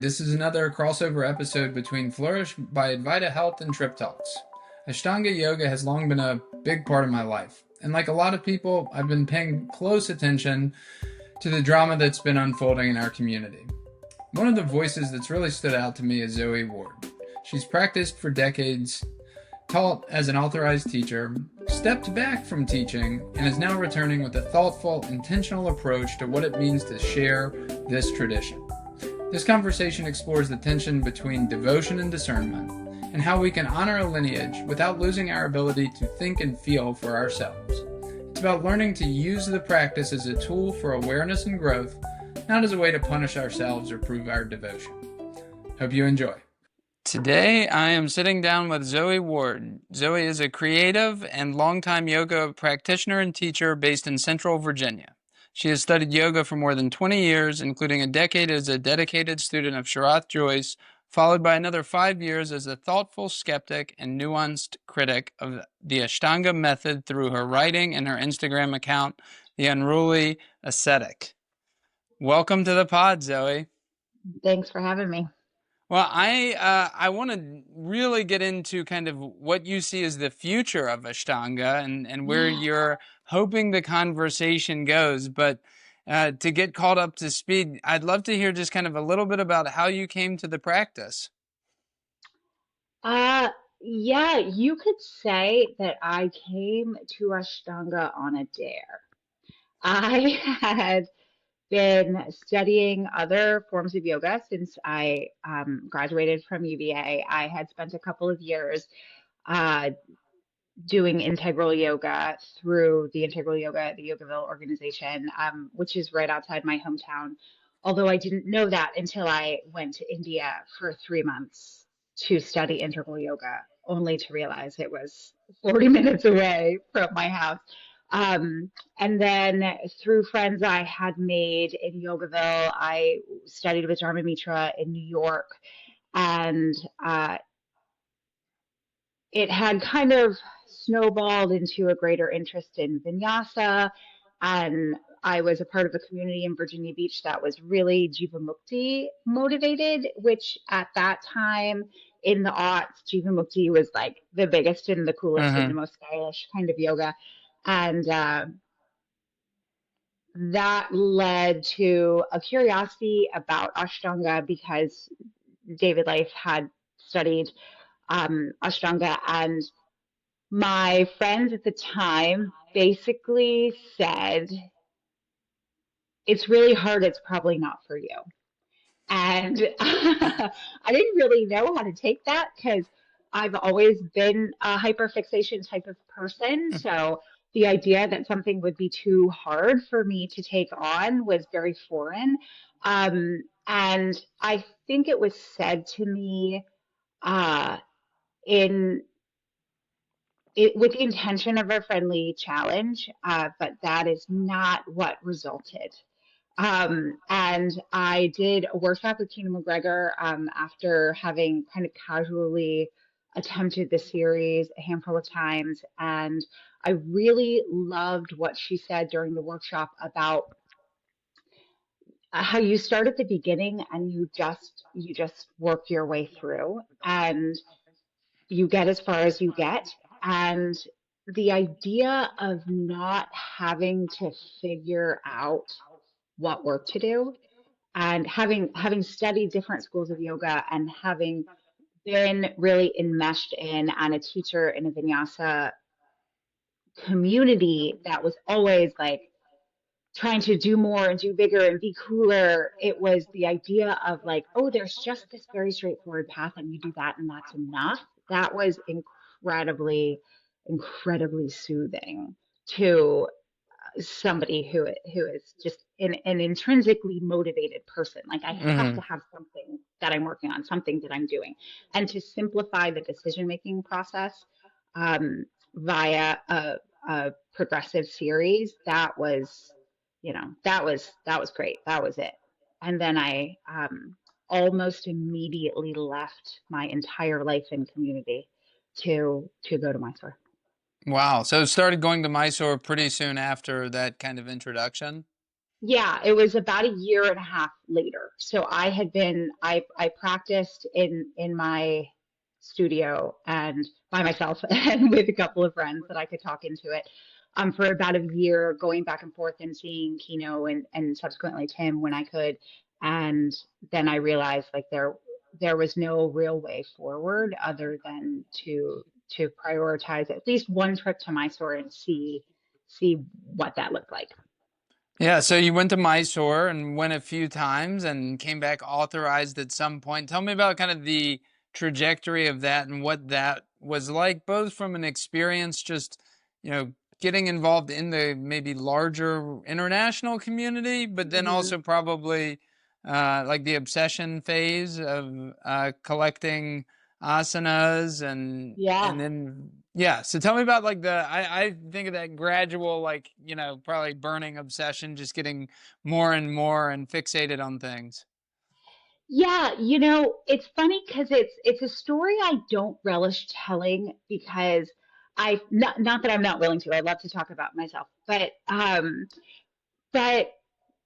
This is another crossover episode between Flourish by Advaita Health and Tripp Talks. Ashtanga yoga has long been a big part of my life, and like a lot of people, I've been paying close attention to the drama that's been unfolding in our community. One of the voices that's really stood out to me is Zoë Ward. She's practiced for decades, taught as an authorized teacher, stepped back from teaching, and is now returning with a thoughtful, intentional approach to what it means to share this tradition. This conversation explores the tension between devotion and discernment, and how we can honor a lineage without losing our ability to think and feel for ourselves. It's about learning to use the practice as a tool for awareness and growth, not as a way to punish ourselves or prove our devotion. Hope you enjoy. Today, I am sitting down with Zoë Ward. Zoë is a creative and longtime yoga practitioner and teacher based in Central Virginia. She has studied yoga for more than 20 years, including a decade as a dedicated student of Sharath Jois, followed by another 5 years as a thoughtful skeptic and nuanced critic of the Ashtanga method through her writing and her Instagram account, the Unruly Ascetic. Welcome to the pod, Zoë. Thanks for having me. Well, I want to really get into kind of what you see as the future of Ashtanga and where you're hoping the conversation goes. But to get caught up to speed, I'd love to hear just kind of a little bit about how you came to the practice. Yeah, you could say that I came to Ashtanga on a dare. I had been studying other forms of yoga since I graduated from UVA. I had spent a couple of years uh, doing integral yoga through the Integral Yoga, the Yogaville organization, which is right outside my hometown. Although I didn't know that until I went to India for 3 months to study integral yoga, only to realize it was 40 minutes away from my house. And then through friends I had made in Yogaville, I studied with Dharma Mitra in New York, and it had kind of snowballed into a greater interest in vinyasa. And I was a part of a community in Virginia Beach that was really Jiva Mukti motivated, which at that time in the aughts, Jiva Mukti was like the biggest and the coolest and the most stylish kind of yoga. And that led to a curiosity about Ashtanga because David Life had studied Ashtanga, and my friends at the time basically said, it's really hard, it's probably not for you. And I didn't really know how to take that because I've always been a hyperfixation type of person. So the idea that something would be too hard for me to take on was very foreign. And I think it was said to me uh, in with the intention of a friendly challenge, but that is not what resulted. And I did a workshop with Tina McGregor after having kind of casually attempted the series a handful of times. And I really loved what she said during the workshop about how you start at the beginning and you just work your way through, and you get as far as you get. And the idea of not having to figure out what work to do, and having studied different schools of yoga and having been really enmeshed in and a teacher in a vinyasa community that was always like trying to do more and do bigger and be cooler. It was the idea of like, oh, there's just this very straightforward path and you do that and that's enough. That was incredibly, incredibly soothing to somebody who is just an intrinsically motivated person. Like I have to have something that I'm working on, something that I'm doing. And to simplify the decision making process via a progressive series, that was, that was great. That was it. And then I almost immediately left my entire life and community to go to Mysore. Wow. So started going to Mysore pretty soon after that kind of introduction? Yeah, it was about a year and a half later. So I practiced in my studio and by myself and with a couple of friends that I could talk into it for about a year, going back and forth and seeing Kino and subsequently Tim when I could. And then I realized like there was no real way forward other than to prioritize at least one trip to Mysore and see what that looked like. Yeah, so you went to Mysore and went a few times and came back authorized at some point. Tell me about kind of the trajectory of that and what that was like, both from an experience just, you know, getting involved in the maybe larger international community, but then Mhm. also probably like the obsession phase of collecting asanas and Yeah. then yeah, so tell me about like I think of that gradual like, probably burning obsession, just getting more and more and fixated on things. Yeah, it's funny because it's a story I don't relish telling because I not that I'm not willing to. I love to talk about myself, but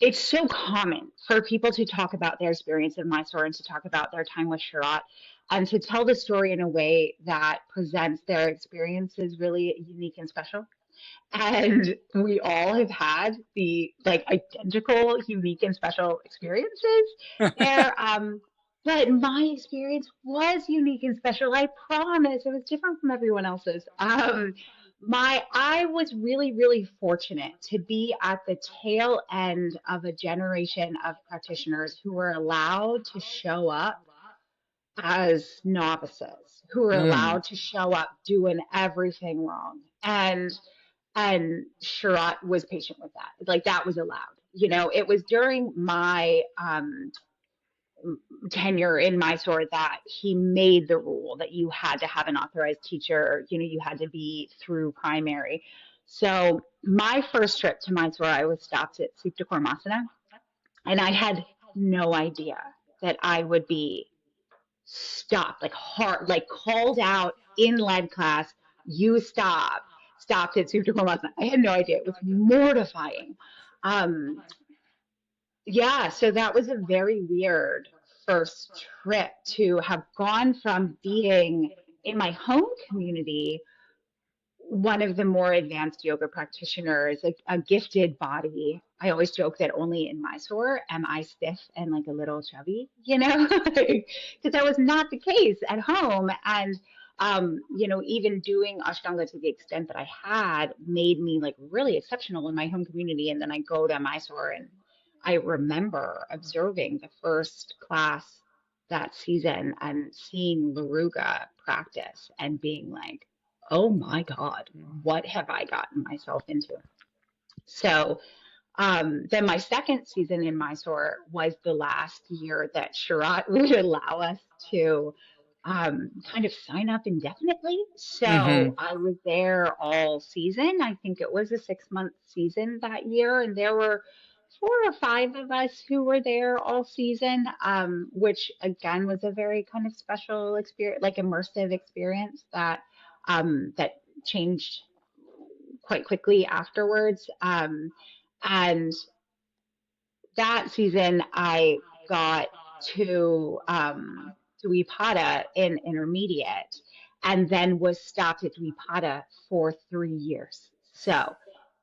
it's so common for people to talk about their experience of Mysore and to talk about their time with Sharath and to tell the story in a way that presents their experience as really unique and special. And we all have had the like identical, unique, and special experiences there. But my experience was unique and special. I promise it was different from everyone else's. I was really, really fortunate to be at the tail end of a generation of practitioners who were allowed to show up as novices, who were Mm. allowed to show up doing everything wrong. And Sharath was patient with that. Like that was allowed. It was during my tenure in Mysore that he made the rule that you had to have an authorized teacher. You had to be through primary. So my first trip to Mysore, I was stopped at Supta Karmasana, and I had no idea that I would be stopped, like hard, like called out in lead class. You stopped at Supta Karmasana. I had no idea. It was mortifying. Um, yeah, so that was a very weird first trip to have gone from being in my home community one of the more advanced yoga practitioners, a gifted body. I always joke that only in Mysore am I stiff and like a little chubby, because that was not the case at home. And, even doing Ashtanga to the extent that I had made me like really exceptional in my home community. And then I go to Mysore and I remember observing the first class that season and seeing Laruga practice and being like, oh my God, what have I gotten myself into? So then my second season in Mysore was the last year that Sharath would allow us to kind of sign up indefinitely. So Hmm. I was there all season. I think it was a 6-month season that year, and there were 4 or 5 of us who were there all season, which again was a very kind of special experience, like immersive experience that changed quite quickly afterwards. And that season, I got to Wipada in intermediate, and then was stopped at Wipada for 3 years. So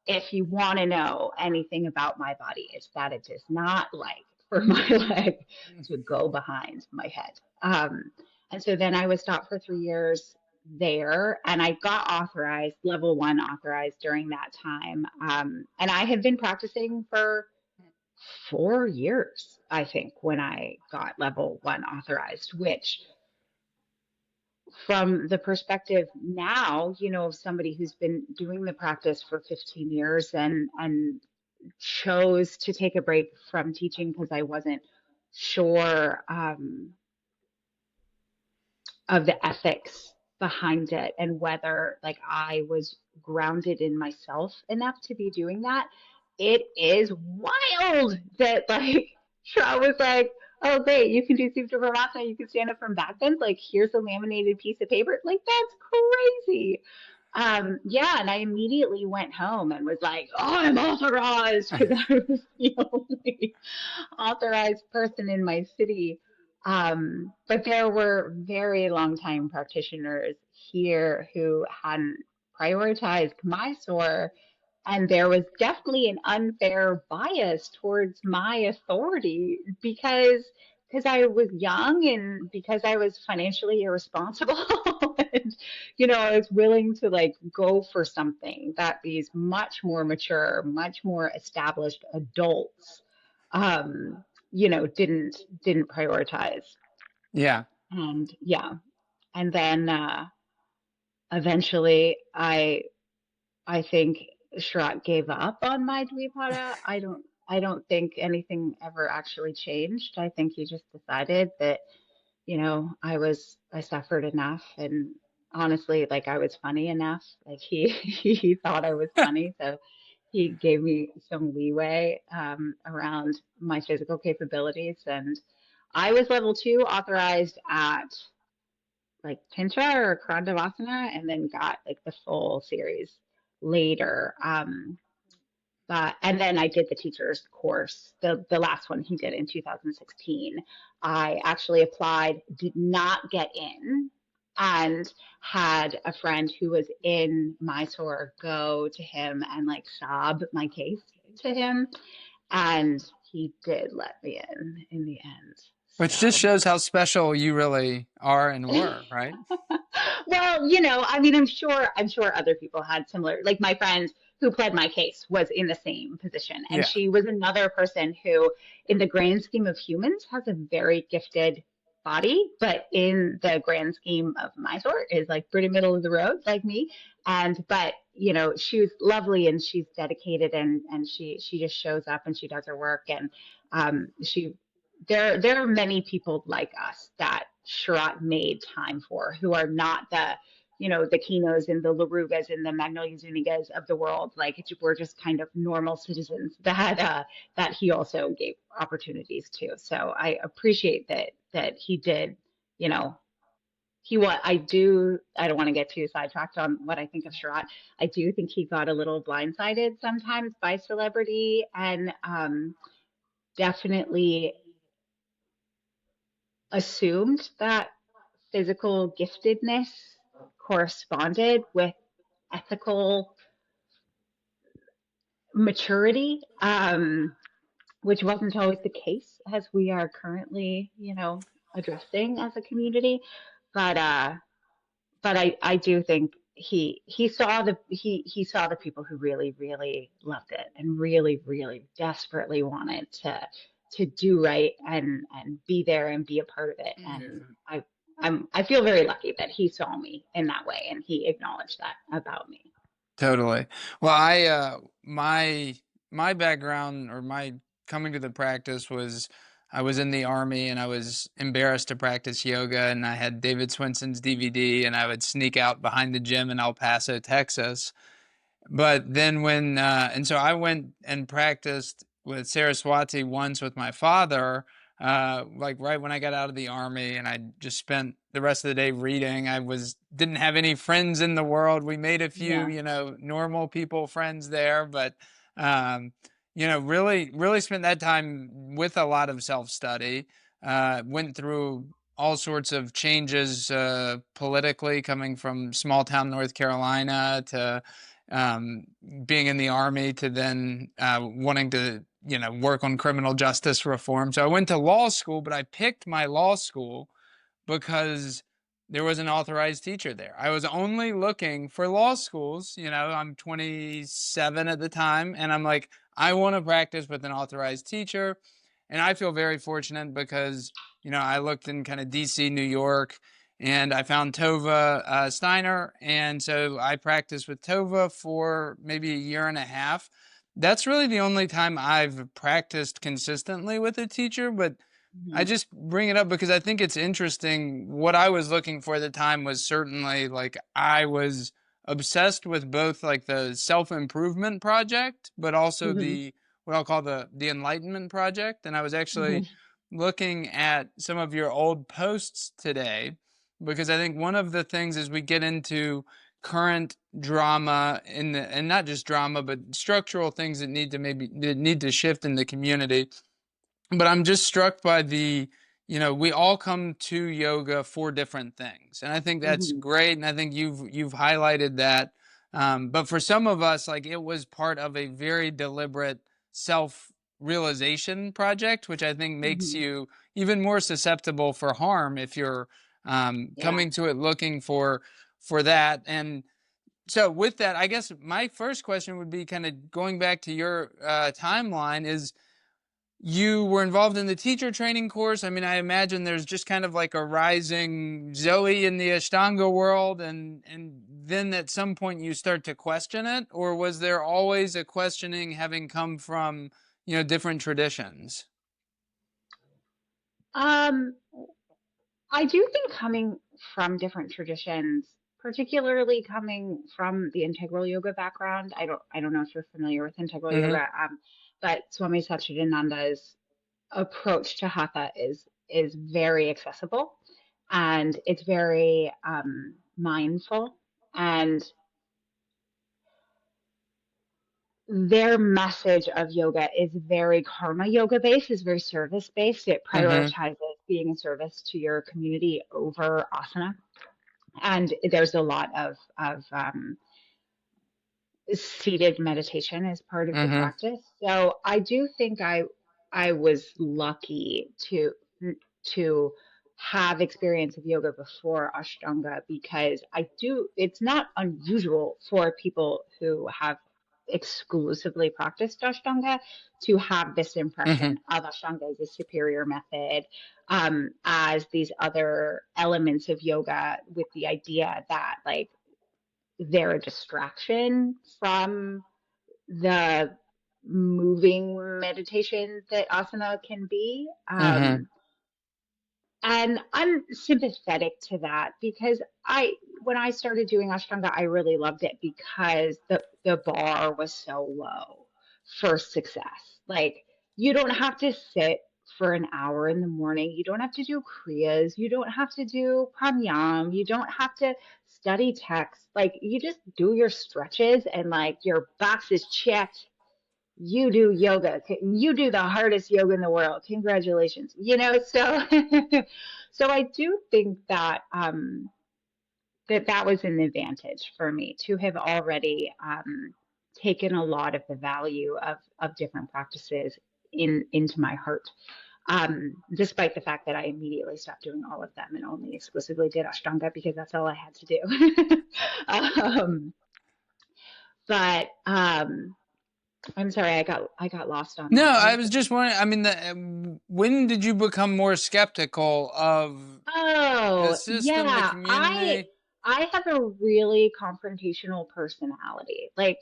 if you want to know anything about my body, it's that it does not like for my leg to go behind my head. And so then I was stopped for 3 years there, and I got authorized, level one authorized during that time. And I had been practicing for 4 years, I think, when I got level one authorized, which from the perspective now, of somebody who's been doing the practice for 15 years and chose to take a break from teaching because I wasn't sure of the ethics behind it and whether like I was grounded in myself enough to be doing that. It is wild that like Shaw was like, oh great, you can do Supta Brahmasana, you can stand up from back bends. Like here's a laminated piece of paper. Like that's crazy. Yeah, and I immediately went home and was like, "Oh, I'm authorized," because I was the only authorized person in my city. But there were very long time practitioners here who hadn't prioritized Mysore, and there was definitely an unfair bias towards my authority because I was young and because I was financially irresponsible. And, I was willing to like go for something that these much more mature, much more established adults, didn't prioritize. Yeah. And yeah, and then eventually I think Sharath gave up on my Dvipada. I don't think anything ever actually changed. I think he just decided that, I suffered enough, and honestly, like I was funny enough. Like he thought I was funny, so he gave me some leeway around my physical capabilities, and I was level 2 authorized at like Tantra or Karandavasana, and then got like the full series later. But and then I did the teacher's course, the last one he did in 2016. I actually applied, did not get in, and had a friend who was in Mysore go to him and like sob my case to him, and he did let me in the end. Which just So shows how special you really are and were, right? well, I mean, I'm sure other people had similar, like my friend who pled my case was in the same position. And Yeah. she was another person who, in the grand scheme of humans, has a very gifted body, but in the grand scheme of my sort is like pretty middle of the road, like me. But she was lovely and she's dedicated and she just shows up and she does her work and she there are many people like us that Sharath made time for who are not the Kinos and the Larugas and the Magnolia Zunigas of the world. Like we're just kind of normal citizens that he also gave opportunities to. So I appreciate that he did, you know, I don't want to get too sidetracked on what I think of Sharath. I do think he got a little blindsided sometimes by celebrity and definitely assumed that physical giftedness corresponded with ethical maturity, which wasn't always the case as we are currently, addressing as a community. But I do think he saw the people who really really loved it and really really desperately wanted to do right and be there and be a part of it. And I feel very lucky that he saw me in that way and he acknowledged that about me. Totally. Well, my background or my coming to the practice was I was in the army and I was embarrassed to practice yoga and I had David Swinson's DVD and I would sneak out behind the gym in El Paso, Texas. But then and so I went and practiced with Saraswati once with my father, like right when I got out of the army, and I just spent the rest of the day reading. Didn't have any friends in the world. We made a few, Yeah. normal people friends there, but, um, really, really spent that time with a lot of self-study. Went through all sorts of changes, politically, coming from small town North Carolina to um, being in the army to then wanting to, work on criminal justice reform. So I went to law school, but I picked my law school because there was an authorized teacher there. I was only looking for law schools. I'm 27 at the time, and I'm like, I want to practice with an authorized teacher. And I feel very fortunate because, I looked in kind of DC, New York, and I found Tova Steiner. And so I practiced with Tova for maybe a year and a half. That's really the only time I've practiced consistently with a teacher, but I Mhm. just bring it up because I think it's interesting. What I was looking for at the time was certainly like I was obsessed with both like the self-improvement project, but also Mhm. the what I'll call the enlightenment project. And I was actually Mhm. looking at some of your old posts today because I think one of the things as we get into current drama and not just drama, but structural things that need to shift in the community. But I'm just struck by we all come to yoga for different things. And I think that's Mm-hmm. great. And I think you've highlighted that. But for some of us, like, it was part of a very deliberate self-realization project, which I think makes Mm-hmm. you even more susceptible for harm if you're Yeah. coming to it looking for that. And so with that, I guess my first question would be kind of going back to your timeline is, you were involved in the teacher training course. I mean, I imagine there's just kind of like a rising Zoe in the Ashtanga world, and then at some point you start to question it, or was there always a questioning having come from, different traditions? Um, I do think coming from different traditions, particularly coming from the integral yoga background, I don't know if you're familiar with integral Mm-hmm. yoga, but Swami Satchidananda's approach to hatha is very accessible, and it's very mindful, and their message of yoga is very karma yoga based, is very service based. It Mm-hmm. prioritizes being in service to your community over asana. And there's a lot of seated meditation as part of the Mm-hmm. practice. So I do think I was lucky to have experience of yoga before Ashtanga, because it's not unusual for people who have exclusively practiced Ashtanga to have this Mm-hmm. impression of Ashtanga as a superior method, as these other elements of yoga, with the idea that, like, they're a distraction from the moving meditation that asana can be. Mm-hmm. And I'm sympathetic to that, because when I started doing Ashtanga, I really loved it because the bar was so low for success. Like, you don't have to sit for an hour in the morning. You don't have to do kriyas. You don't have to do pranayam. You don't have to study text. Like, you just do your stretches, and like your box is checked. You do yoga. You do the hardest yoga in the world. Congratulations. So so I do think that that was an advantage for me to have already taken a lot of the value of different practices into my heart. Despite the fact that I immediately stopped doing all of them and only exclusively did Ashtanga because that's all I had to do. um, but I'm sorry, I got lost on No, that. What I was was the just first? wondering. I mean, when did you become more skeptical of the Oh, system, the yeah. I community? I have a really confrontational personality. Like,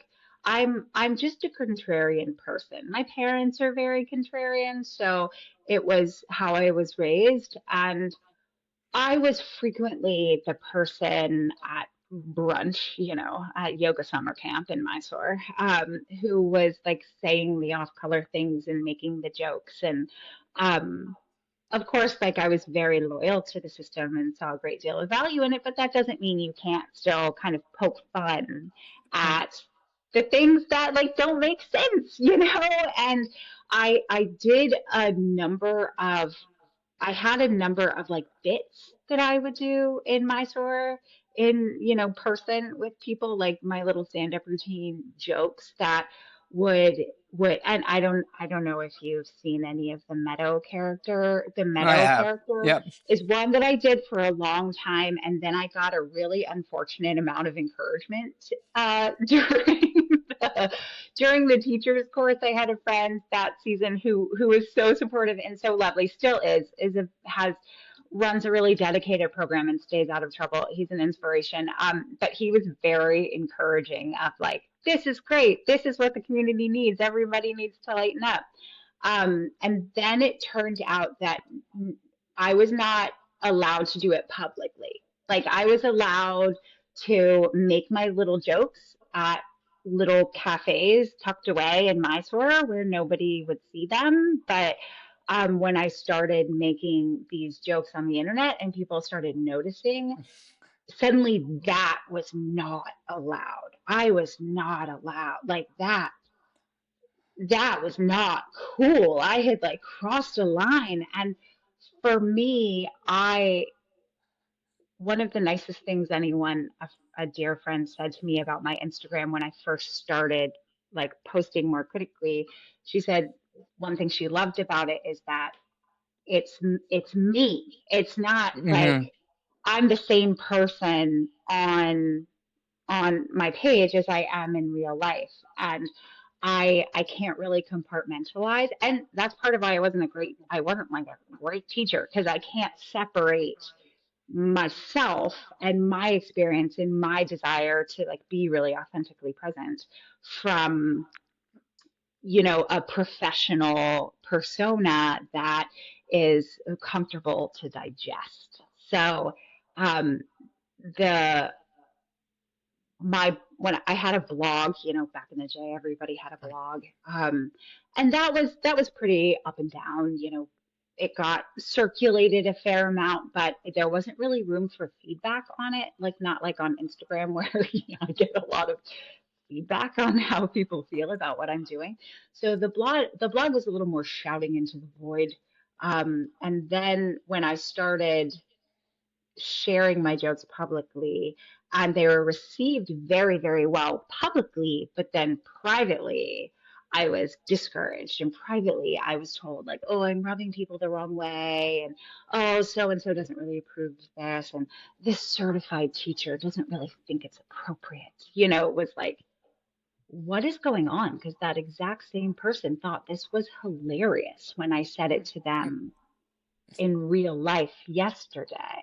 I'm just a contrarian person. My parents are very contrarian, so it was how I was raised, and I was frequently the person at brunch, at yoga summer camp in Mysore, who was like saying the off-color things and making the jokes. And of course, like, I was very loyal to the system and saw a great deal of value in it, but that doesn't mean you can't still kind of poke fun at the things that, like, don't make sense. And I did a number of I had a number of like bits that I would do in Mysore in, person with people, like my little stand-up routine jokes that would and I don't know if you've seen any of the Meadow character. The I Meadow have. character Yep. is one that I did for a long time, and then I got a really unfortunate amount of encouragement during the teacher's course. I had a friend that season who was so supportive and so lovely, still has runs a really dedicated program and stays out of trouble. He's an inspiration. But he was very encouraging of, like, this is great. This is what the community needs. Everybody needs to lighten up. And then it turned out that I was not allowed to do it publicly. Like, I was allowed to make my little jokes at little cafes tucked away in Mysore where nobody would see them. But when I started making these jokes on the internet and people started noticing, suddenly that was not allowed. I was not allowed. Like that was not cool. I had like crossed a line. And for me, I one of the nicest things a dear friend said to me about my Instagram when I first started like posting more critically, she said one thing she loved about it is that it's it's me. It's not like Hmm. I'm the same person on my page as I am in real life. And I can't really compartmentalize. And that's part of why I wasn't like a great teacher, because I can't separate myself and my experience and my desire to like be really authentically present from, a professional persona that is comfortable to digest. So um the my when I had a blog, back in the day, everybody had a blog, and that was pretty up and down. It got circulated a fair amount, but there wasn't really room for feedback on it, like not like on Instagram where I get a lot of feedback on how people feel about what I'm doing. So the blog was a little more shouting into the void. And then when I started sharing my jokes publicly, and they were received very, very well publicly, but then privately, I was discouraged. And privately, I was told, like, oh, I'm rubbing people the wrong way. And oh, so and so doesn't really approve of this. And this certified teacher doesn't really think it's appropriate. It was like, what is going on? Because that exact same person thought this was hilarious when I said it to them in real life yesterday.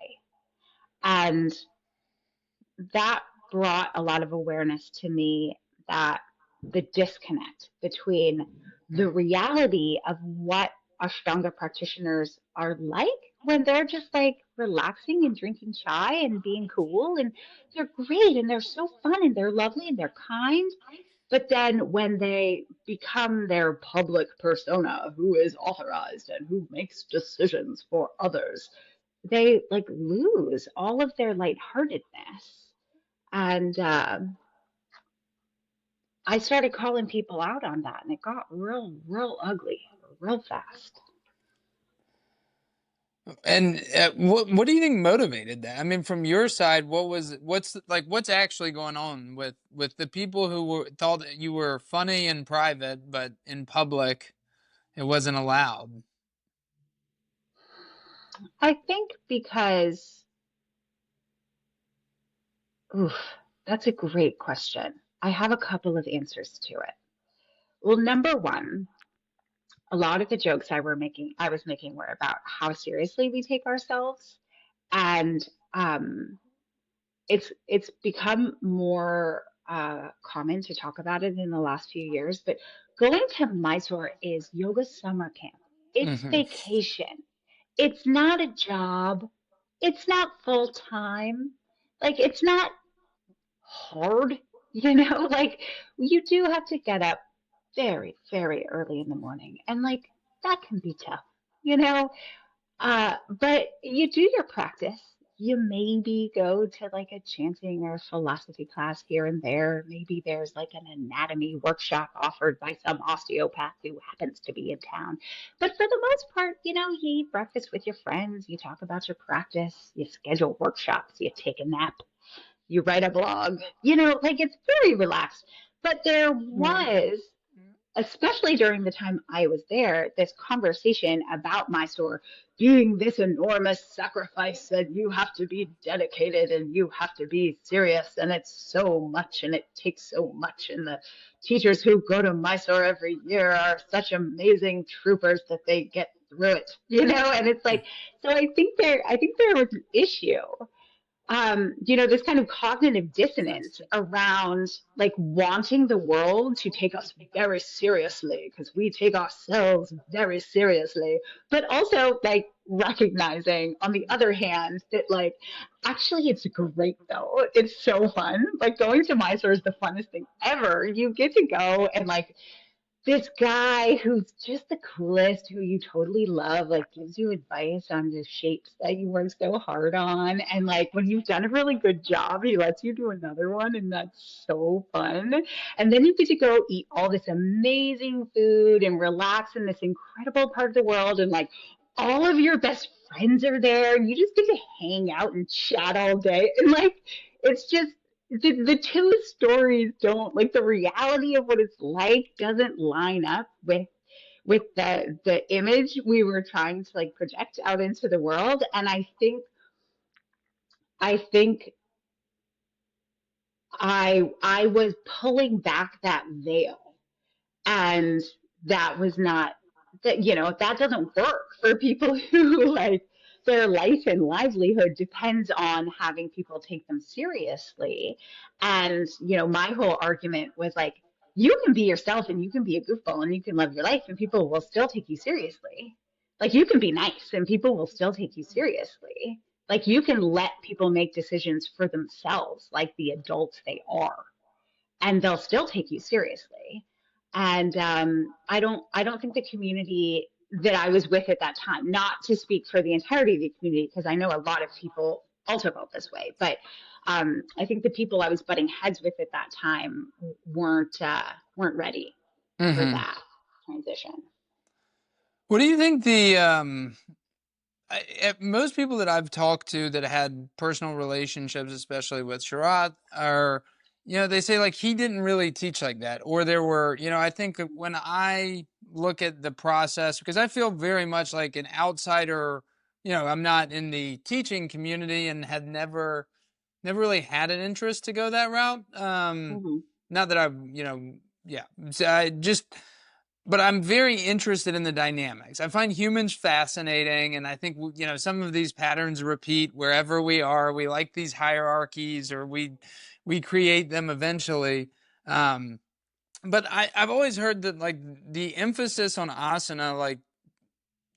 And that brought a lot of awareness to me that the disconnect between the reality of what Ashtanga practitioners are like when they're just like relaxing and drinking chai and being cool, and they're great and they're so fun and they're lovely and they're kind. But then when they become their public persona, who is authorized and who makes decisions for others, they like lose all of their lightheartedness. And I started calling people out on that, and it got real, real ugly, real fast. And what do you think motivated that? I mean, from your side, what's actually going on with the people who thought that you were funny in private, but in public it wasn't allowed? I think because, oof, that's a great question. I have a couple of answers to it. Well, number one, a lot of the jokes I was making were about how seriously we take ourselves, and it's become more common to talk about it in the last few years. But going to Mysore is yoga summer camp. It's Hmm. vacation. It's not a job. It's not full time. Like it's not hard, Like you do have to get up very, very early in the morning, and like that can be tough, you know. But you do your practice. You maybe go to like a chanting or philosophy class here and there. Maybe there's like an anatomy workshop offered by some osteopath who happens to be in town. But for the most part, you eat breakfast with your friends, you talk about your practice, you schedule workshops, you take a nap, you write a blog, like it's very relaxed. But there was, especially during the time I was there, this conversation about Mysore being this enormous sacrifice, and you have to be dedicated and you have to be serious, and it's so much and it takes so much. And the teachers who go to Mysore every year are such amazing troopers that they get through it, and it's like, so I think there was an issue, this kind of cognitive dissonance around like wanting the world to take us very seriously because we take ourselves very seriously, but also like recognizing on the other hand that like actually it's great though. It's so fun. Like going to Mysore is the funnest thing ever. You get to go and like this guy who's just the coolest, who you totally love, like gives you advice on the shapes that you work so hard on. And like when you've done a really good job, he lets you do another one, and that's so fun. And then you get to go eat all this amazing food and relax in this incredible part of the world, and like all of your best friends are there, and you just get to hang out and chat all day. And like it's just the two stories don't, like, the reality of what it's like doesn't line up with the image we were trying to like project out into the world. And I think I was pulling back that veil, and that was not, that, that doesn't work for people who like their life and livelihood depends on having people take them seriously. And my whole argument was like, you can be yourself, and you can be a goofball, and you can love your life, and people will still take you seriously. Like, you can be nice and people will still take you seriously. Like, you can let people make decisions for themselves like the adults they are, and they'll still take you seriously. And I don't think the community that I was with at that time, not to speak for the entirety of the community, because I know a lot of people also felt this way, but I think the people I was butting heads with at that time weren't ready for Mm-hmm. that transition. What do you think most people that I've talked to that had personal relationships, especially with Sharath, are, they say like he didn't really teach like that. Or there were, I think that when I look at the process, because I feel very much like an outsider, I'm not in the teaching community and had never really had an interest to go that route. Hmm. Not that I, yeah. So I just, but I'm very interested in the dynamics. I find humans fascinating, and I think some of these patterns repeat wherever we are. We like these hierarchies, or we create them eventually. Um, but I've always heard that like the emphasis on asana like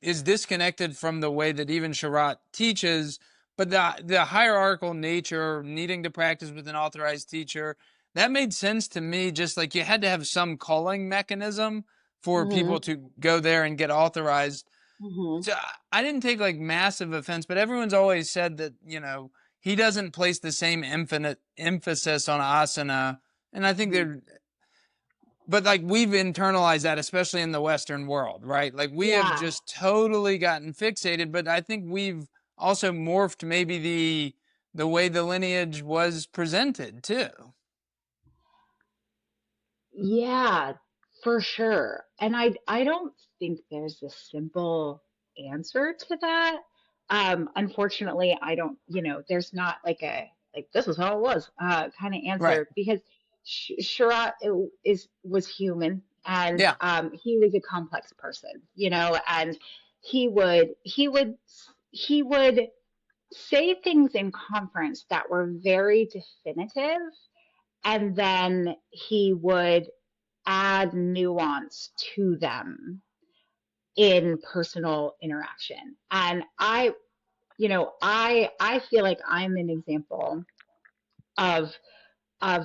is disconnected from the way that even Sharath teaches. But the hierarchical nature, needing to practice with an authorized teacher, that made sense to me. Just like you had to have some calling mechanism for Hmm. people to go there and get authorized. Hmm. So I didn't take like massive offense, but everyone's always said that he doesn't place the same infinite emphasis on asana, and I think Hmm. there, but like we've internalized that, especially in the Western world, right? Like we have Yeah. just totally gotten fixated, but I think we've also morphed maybe the way the lineage was presented too. Yeah, for sure. And I don't think there's a simple answer to that. Unfortunately, I don't, there's not like a, like, this is how it was kind of Right. answer, because Shara was human, and Yeah. he was a complex person, and he would he would he would say things in conference that were very definitive, and then he would add nuance to them in personal interaction. And I feel like I'm an example of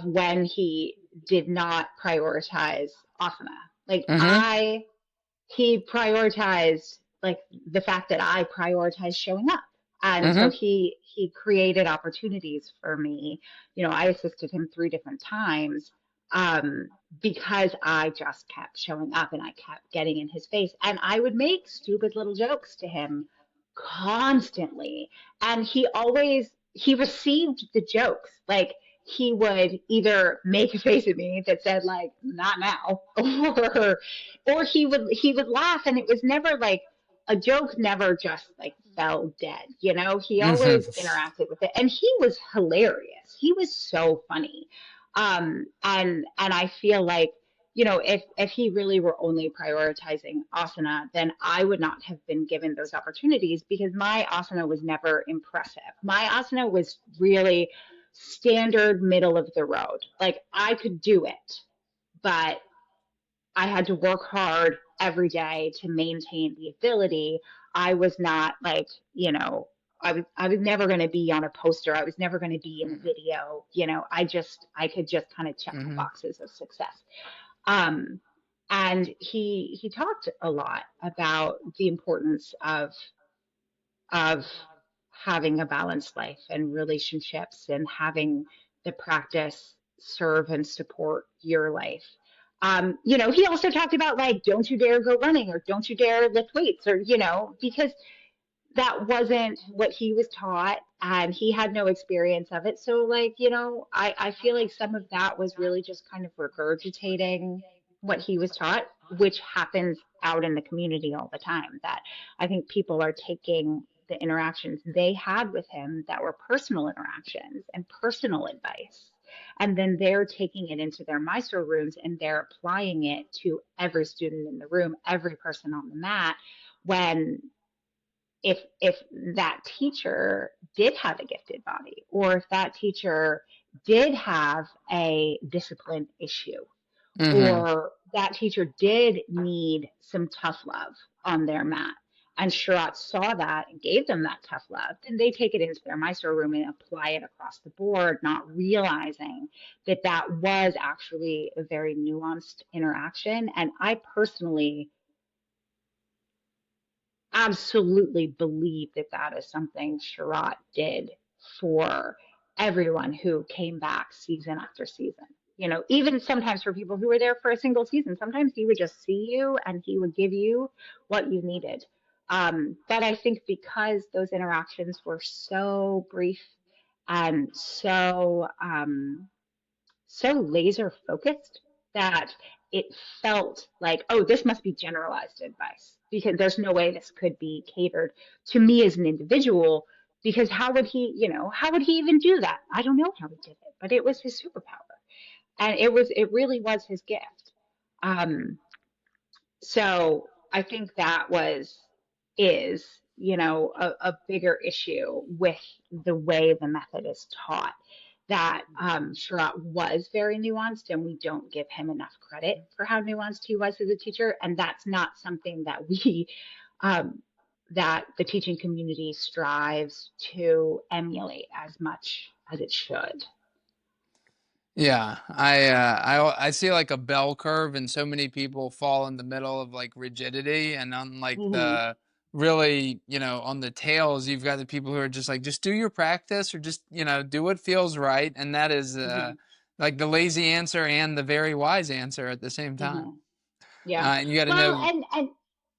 when he did not prioritize asana. Like, Mm-hmm. he prioritized, like, the fact that I prioritize showing up. And so Mm-hmm. he created opportunities for me. I assisted him 3 different times, um, because I just kept showing up and I kept getting in his face. And I would make stupid little jokes to him constantly. And he received the jokes. Like, he would either make a face at me that said like, not now, or he would laugh, and it was never like, a joke never just like fell dead. He always Mm-hmm. interacted with it, and he was hilarious. He was so funny. And I feel like, if he really were only prioritizing asana, then I would not have been given those opportunities, because my asana was never impressive. My asana was really standard, middle of the road. Like, I could do it, but I had to work hard every day to maintain the ability. I was not like, I was never going to be on a poster. I was never going to be in a video. I could just kind of check the Mm-hmm. boxes of success. Um, And he talked a lot about the importance of having a balanced life and relationships and having the practice serve and support your life. He also talked about like, don't you dare go running or don't you dare lift weights or, because that wasn't what he was taught and he had no experience of it. So like, I feel like some of that was really just kind of regurgitating what he was taught, which happens out in the community all the time. That I think people are taking the interactions they had with him that were personal interactions and personal advice. And then they're taking it into their Mysore rooms and they're applying it to every student in the room, every person on the mat, when if that teacher did have a gifted body or if that teacher did have a discipline issue Mm-hmm. or that teacher did need some tough love on their mat and Sharath saw that and gave them that tough love, then they take it into their Mysore room and apply it across the board, not realizing that that was actually a very nuanced interaction. And I personally absolutely believe that that is something Sharath did for everyone who came back season after season. Even sometimes for people who were there for a single season, sometimes he would just see you and he would give you what you needed. But I think because those interactions were so brief and so laser focused that it felt like, oh, this must be generalized advice because there's no way this could be catered to me as an individual. Because how would he even do that? I don't know how he did it, but it was his superpower, and it really was his gift. Um, so I think that is, a bigger issue with the way the method is taught. That Sharath was very nuanced, and we don't give him enough credit for how nuanced he was as a teacher. And that's not something that um, that the teaching community strives to emulate as much as it should. Yeah, I see like a bell curve, and so many people fall in the middle of like rigidity, and on like Hmm. the really, on the tails, you've got the people who are just like, just do your practice, or just, do what feels right, and that is Hmm. like the lazy answer and the very wise answer at the same time. Hmm. Yeah. And you got to Well, know. and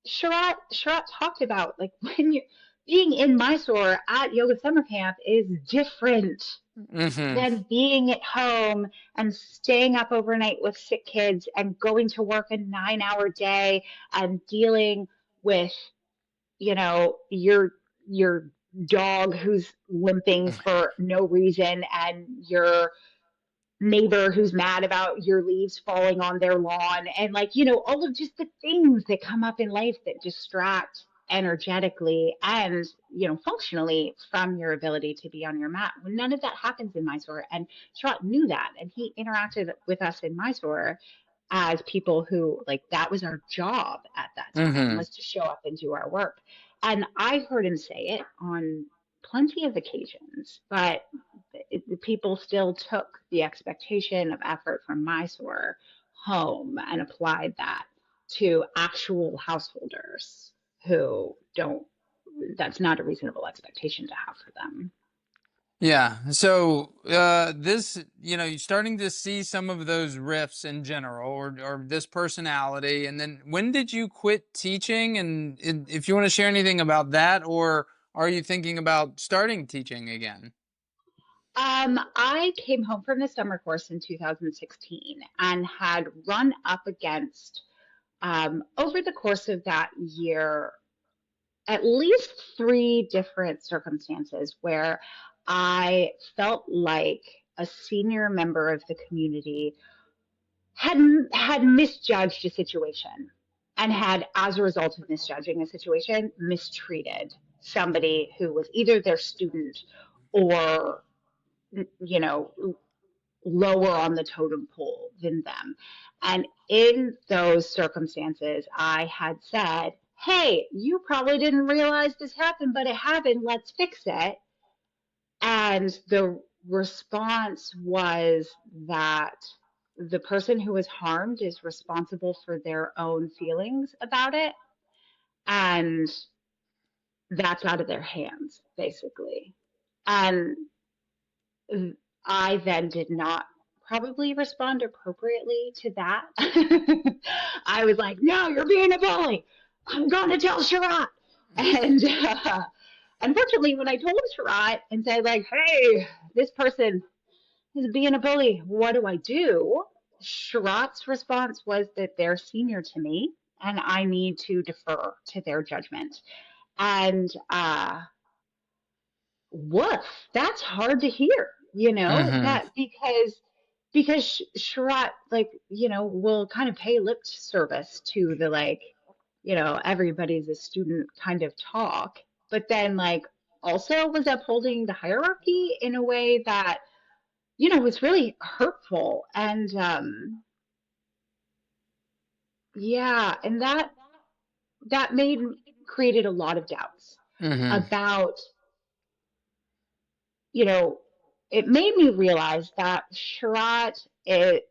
Sharath talked about like when you're being in Mysore at yoga summer camp is different Hmm. than being at home and staying up overnight with sick kids and going to work a 9 hour day and dealing with, your dog who's limping for no reason and your neighbor who's mad about your leaves falling on their lawn and like all of just the things that come up in life that distract energetically and functionally from your ability to be on your mat. None of that happens in Mysore, and Sharath knew that, and he interacted with us in Mysore as people who like that was our job at that time, Hmm. was to show up and do our work. And I heard him say it on plenty of occasions, but the people still took the expectation of effort from Mysore home and applied that to actual householders who don't, that's not a reasonable expectation to have for them. Yeah. So this, you're starting to see some of those rifts in general, or this personality. And then when did you quit teaching? And if you want to share anything about that, or are you thinking about starting teaching again? I came home from the summer course in 2016 and had run up against, over the course of that year, at least three different circumstances where I felt like a senior member of the community had had misjudged a situation and had, as a result of misjudging a situation, mistreated somebody who was either their student or you know lower on the totem pole than them. And in those circumstances, I had said, hey, you probably didn't realize this happened, but it happened. Let's fix it. And the response was that the person who was harmed is responsible for their own feelings about it, and that's out of their hands, basically. And I then did not probably respond appropriately to that. I was like, no, you're being a bully. I'm going to tell Sharath. And unfortunately, when I told Sharath and said, like, hey, this person is being a bully, what do I do? Sharath's response was that they're senior to me and I need to defer to their judgment. And woof, that's hard to hear, Mm-hmm. that because Sharath, like, will kind of pay lip service to the, like, everybody's a student kind of talk, but then, like, also was upholding the hierarchy in a way that, was really hurtful. And yeah, and that created a lot of doubts Mm-hmm. about, you know, it made me realize that Sharath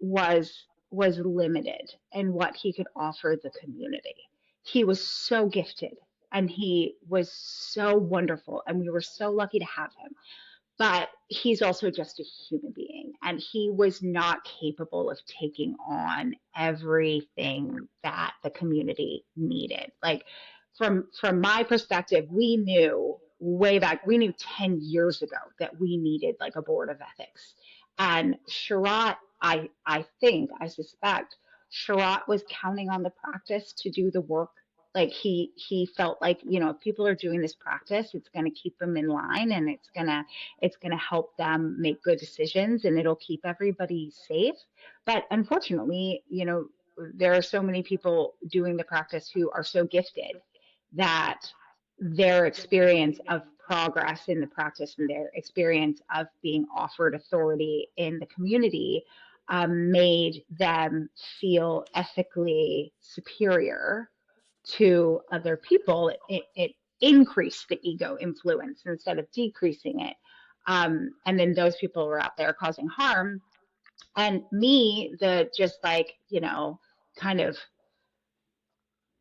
was limited in what he could offer the community. He was so gifted and he was so wonderful, and we were so lucky to have him. But he's also just a human being, and he was not capable of taking on everything that the community needed. Like, from my perspective, we knew way back, we knew 10 years ago that we needed, like, a board of ethics. And Sharath, I suspect Sharath was counting on the practice to do the work. Like, he felt like, if people are doing this practice, it's going to keep them in line, and it's going to help them make good decisions, and it'll keep everybody safe. But unfortunately, there are so many people doing the practice who are so gifted that their experience of progress in the practice and their experience of being offered authority in the community made them feel ethically superior to other people. It increased the ego influence instead of decreasing it. And then those people were out there causing harm. And me, the just, like, kind of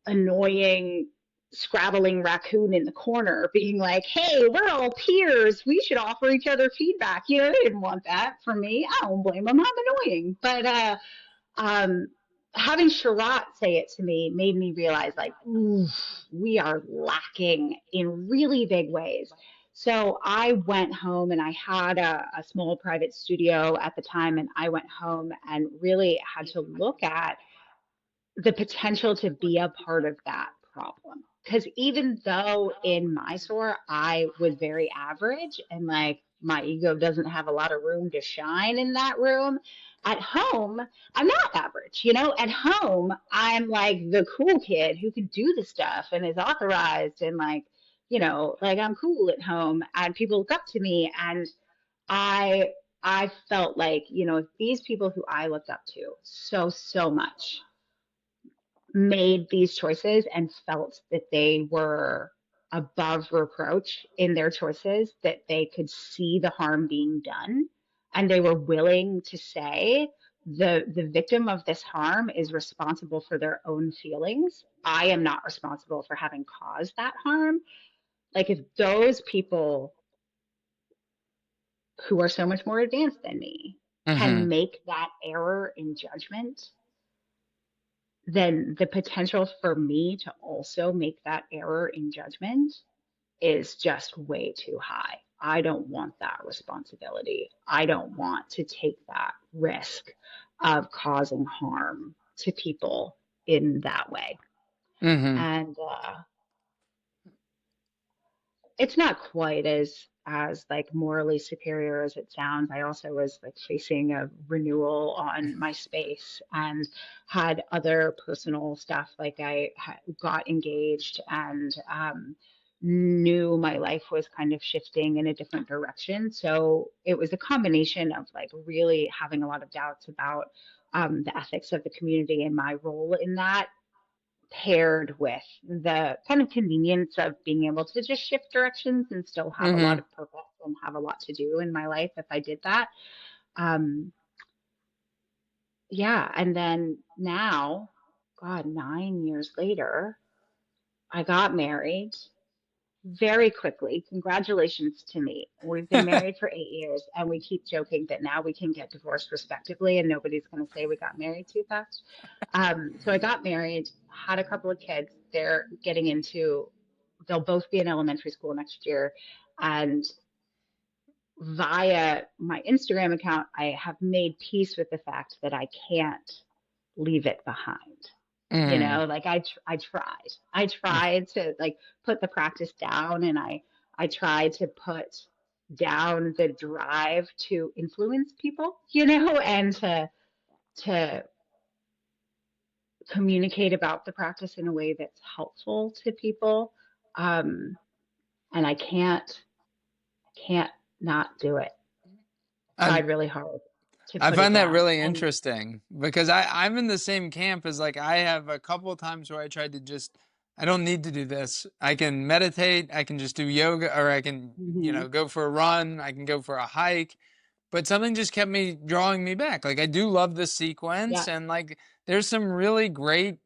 annoying, scrabbling raccoon in the corner being like, hey, we're all peers. We should offer each other feedback. They didn't want that from me. I don't blame them. I'm annoying. But um, having Sharath say it to me made me realize, like, ooh, we are lacking in really big ways. So I went home, and I had a small private studio at the time, and I went home and really had to look at the potential to be a part of that problem. Because even though in Mysore I was very average and, like, my ego doesn't have a lot of room to shine in that room, at home I'm not average. At home I'm like the cool kid who can do the stuff and is authorized, and, like, like, I'm cool at home and people look up to me. And I I felt like, if these people who I looked up to so much made these choices and felt that they were above reproach in their choices, that they could see the harm being done, and they were willing to say the victim of this harm is responsible for their own feelings. I am not responsible for having caused that harm. Like, if those people who are so much more advanced than me Mm-hmm. can make that error in judgment, then the potential for me to also make that error in judgment is just way too high. I don't want that responsibility. I don't want to take that risk of causing harm to people in that way. Mm-hmm. And it's not quite as like morally superior as it sounds. I also was, like, facing a renewal on my space and had other personal stuff. Like, got engaged and knew my life was kind of shifting in a different direction. So it was a combination of, like, really having a lot of doubts about the ethics of the community and my role in that, paired with the kind of convenience of being able to just shift directions and still have a lot Mm-hmm. of purpose and have a lot to do in my life if I did that. Um, yeah. And then now, God, 9 years later, I got married very quickly. Congratulations to me. We've been married for 8 years, and we keep joking that now we can get divorced respectively, and nobody's going to say we got married too fast. So I got married, had a couple of kids. They're getting into, they'll both be in elementary school next year. And via my Instagram account, I have made peace with the fact that I can't leave it behind. You Mm. know, like I tried to like put the practice down, and I tried to put down the drive to influence people, you know, and to communicate about the practice in a way that's helpful to people. Um, and I can't not do it. I Tried really hard to I put it find that down. really And interesting because I'm in the same camp as like I have a couple of times where I tried to just I don't need to do this. I can meditate, I can just do yoga or I can, mhm, go for a run, I can go for a hike, but something just kept me drawing me back. Like I do love the sequence yeah. and like there's some really great,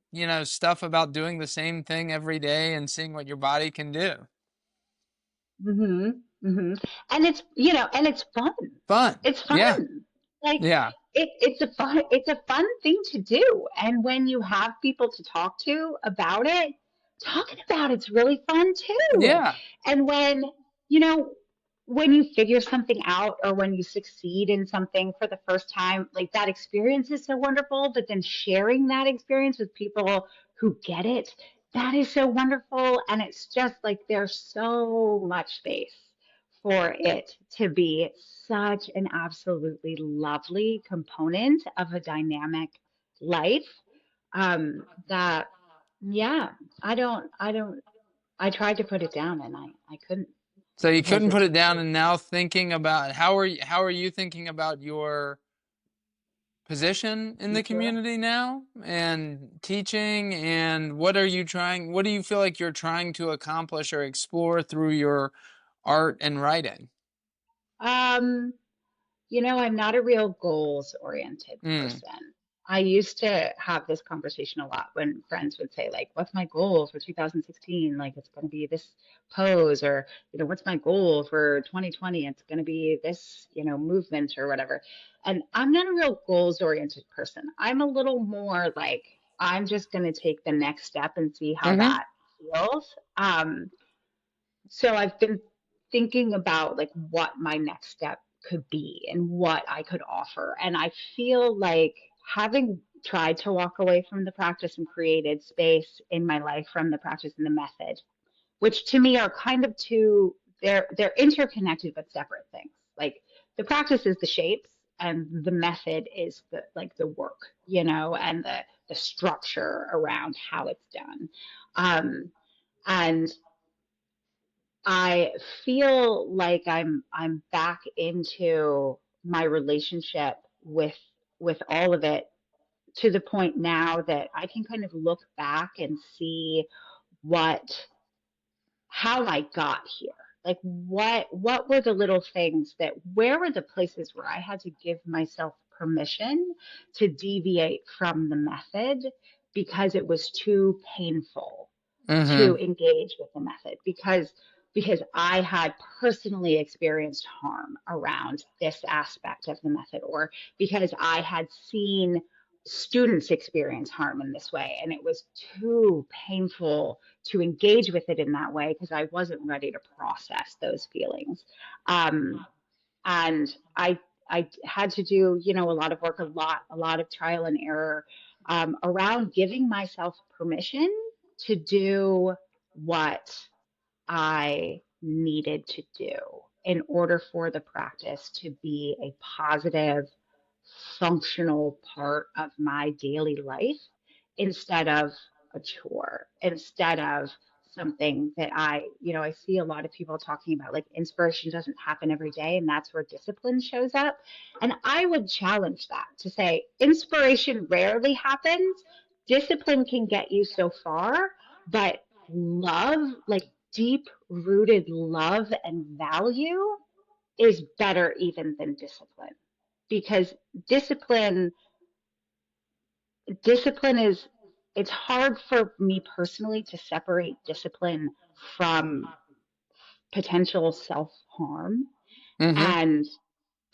stuff about doing the same thing every day and seeing what your body can do. hmm hmm And it's, you know, and it's fun. Fun. It's Yeah. fun. Like Yeah. it's a fun thing to do. And when you have people to talk to about it, talking about it's really fun too. Yeah. And you know, when you figure something out or when you succeed in something for the first time, like that experience is so wonderful, but then sharing that experience with people who get it, that is so wonderful. And it's just like there's so much space for it to be such an absolutely lovely component of a dynamic life. That, yeah, I tried to put it down, and I couldn't, So you because couldn't put it's, it down, and now thinking about how are you thinking about your position in the future. community now and teaching and what do you feel like you're trying to accomplish or explore through your art and writing? Um, You know, I'm not a real goals oriented Mm. person. I used to have this conversation a lot when friends would say, like, what's my goal for 2016? Like, it's going to be this pose, or, you know, what's my goal for 2020? It's going to be this, you know, movement or whatever. And I'm not a real goals oriented person. I'm a little more like, I'm just going to take the next step and see how Mm-hmm. that feels. So I've been thinking about like what my next step could be and what I could offer. And I feel like, having tried to walk away from the practice and created space in my life from the practice and the method, which to me are kind of two, they're interconnected but separate things. Like the practice is the shapes, and the method is the like the work, you know, and the structure around how it's done. Um, and I feel like I'm back into my relationship with all of it, to the point now that I can kind of look back and see what how I got here. Like what were the little things that, where were the places where I had to give myself permission to deviate from the method because it was too painful to Mm-hmm. engage with the method, because I had personally experienced harm around this aspect of the method, or because I had seen students experience harm in this way, and it was too painful to engage with it in that way because I wasn't ready to process those feelings. Um, and I had to do, you know, a lot of work, a lot of trial and error, around giving myself permission to do what I needed to do in order for the practice to be a positive, functional part of my daily life, instead of a chore, instead of something that you know, I see a lot of people talking about like inspiration doesn't happen every day, and that's where discipline shows up. And I would challenge that to say inspiration rarely happens. Discipline can get you so far, but love, like deep rooted love and value, is better even than discipline, because discipline discipline is, it's hard for me personally to separate discipline from potential self-harm. Mm-hmm. And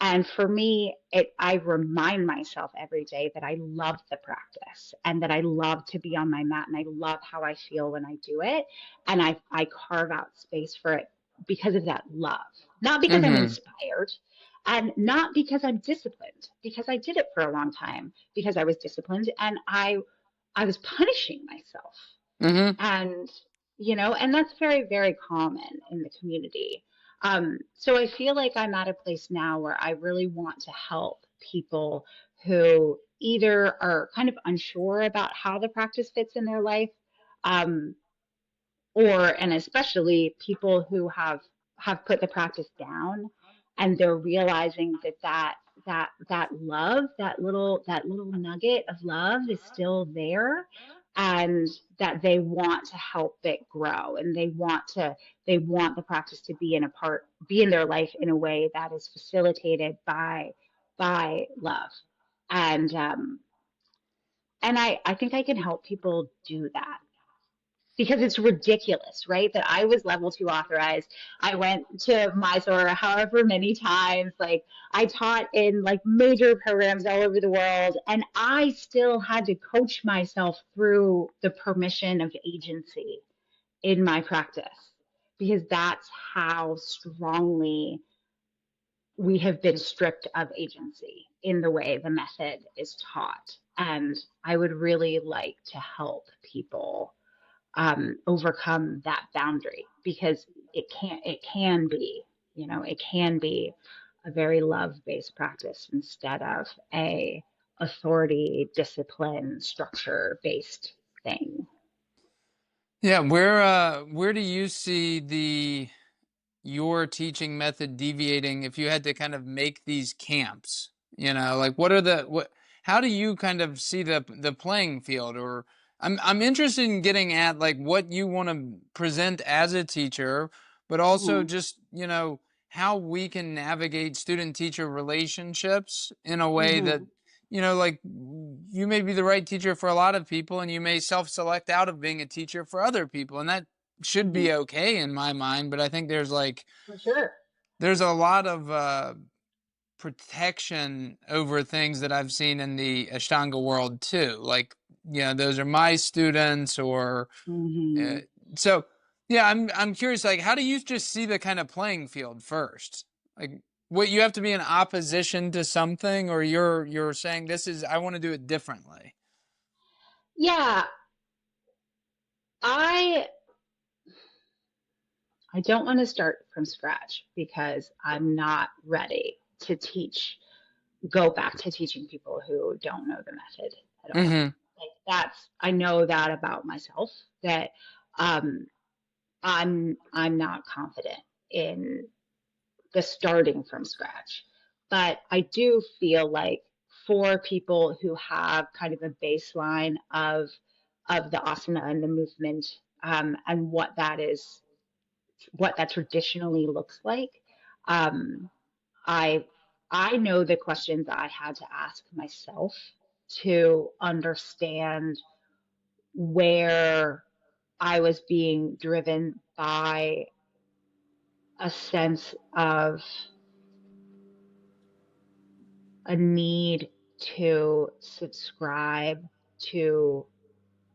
And for me, I remind myself every day that I love the practice and that I love to be on my mat and I love how I feel when I do it. And I carve out space for it because of that love, not because I'm Mm-hmm. inspired and not because I'm disciplined, because I did it for a long time, because I was disciplined and I was punishing myself. Mm-hmm. And and that's very, very common in the community. So I feel like I'm at a place now where I really want to help people who either are kind of unsure about how the practice fits in their life, um, and especially people who have put the practice down and they're realizing that love, that little nugget of love is still there, and that they want to help it grow, and they want the practice to be in their life in a way that is facilitated by love. And um and I think I can help people do that, because it's ridiculous, right? That I was level two authorized. I went to Mysore however many times. Like, I taught in like major programs all over the world, and I still had to coach myself through the permission of agency in my practice, because that's how strongly we have been stripped of agency in the way the method is taught. And I would really like to help people overcome that boundary, because it can be a very love-based practice instead of a authority, discipline, structure-based thing. Yeah, where do you see the your teaching method deviating if you had to kind of make these camps? Like what are what how do you kind of see the playing field? Or I'm interested in getting at like what you want to present as a teacher, but also Mm-hmm. just, how we can navigate student teacher relationships in a way that, Mm-hmm. like you may be the right teacher for a lot of people and you may self-select out of being a teacher for other people, and that should Mm-hmm. be okay in my mind. But I think For sure. there's a lot of protection over things that I've seen in the Ashtanga world too. Like, those are my students, or uh, Mm-hmm. so. Yeah, I'm curious. Like, how do you just see the kind of playing field first? Like, what you have to be in opposition to something, or you're saying this is I want to do it differently. Yeah, I I don't want to start from scratch, because I'm not ready to go back to teaching people who don't know the method at all. Mm-hmm. Like, I know that about myself, that um, I'm not confident in the starting from scratch. But I do feel like for people who have kind of a baseline of the asana and the movement, and what that traditionally looks like, um, I I know the questions I had to ask myself to understand where I was being driven by a sense of a need to subscribe to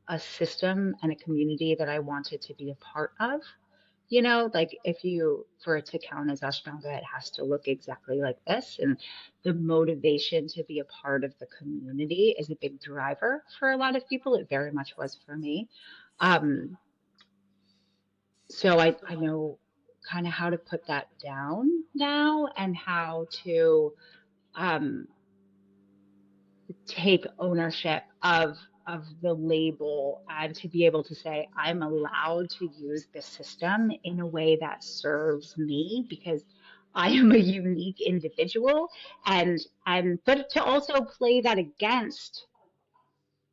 a system and a community that I wanted to be a part of. Like, for it to count as Ashtanga, it has to look exactly like this. And the motivation to be a part of the community is a big driver for a lot of people. It very much was for me. Um, so I know kind of how to put that down now, and how to um, take ownership of the label, and to be able to say I'm allowed to use this system in a way that serves me, because I am a unique individual. And but to also play that against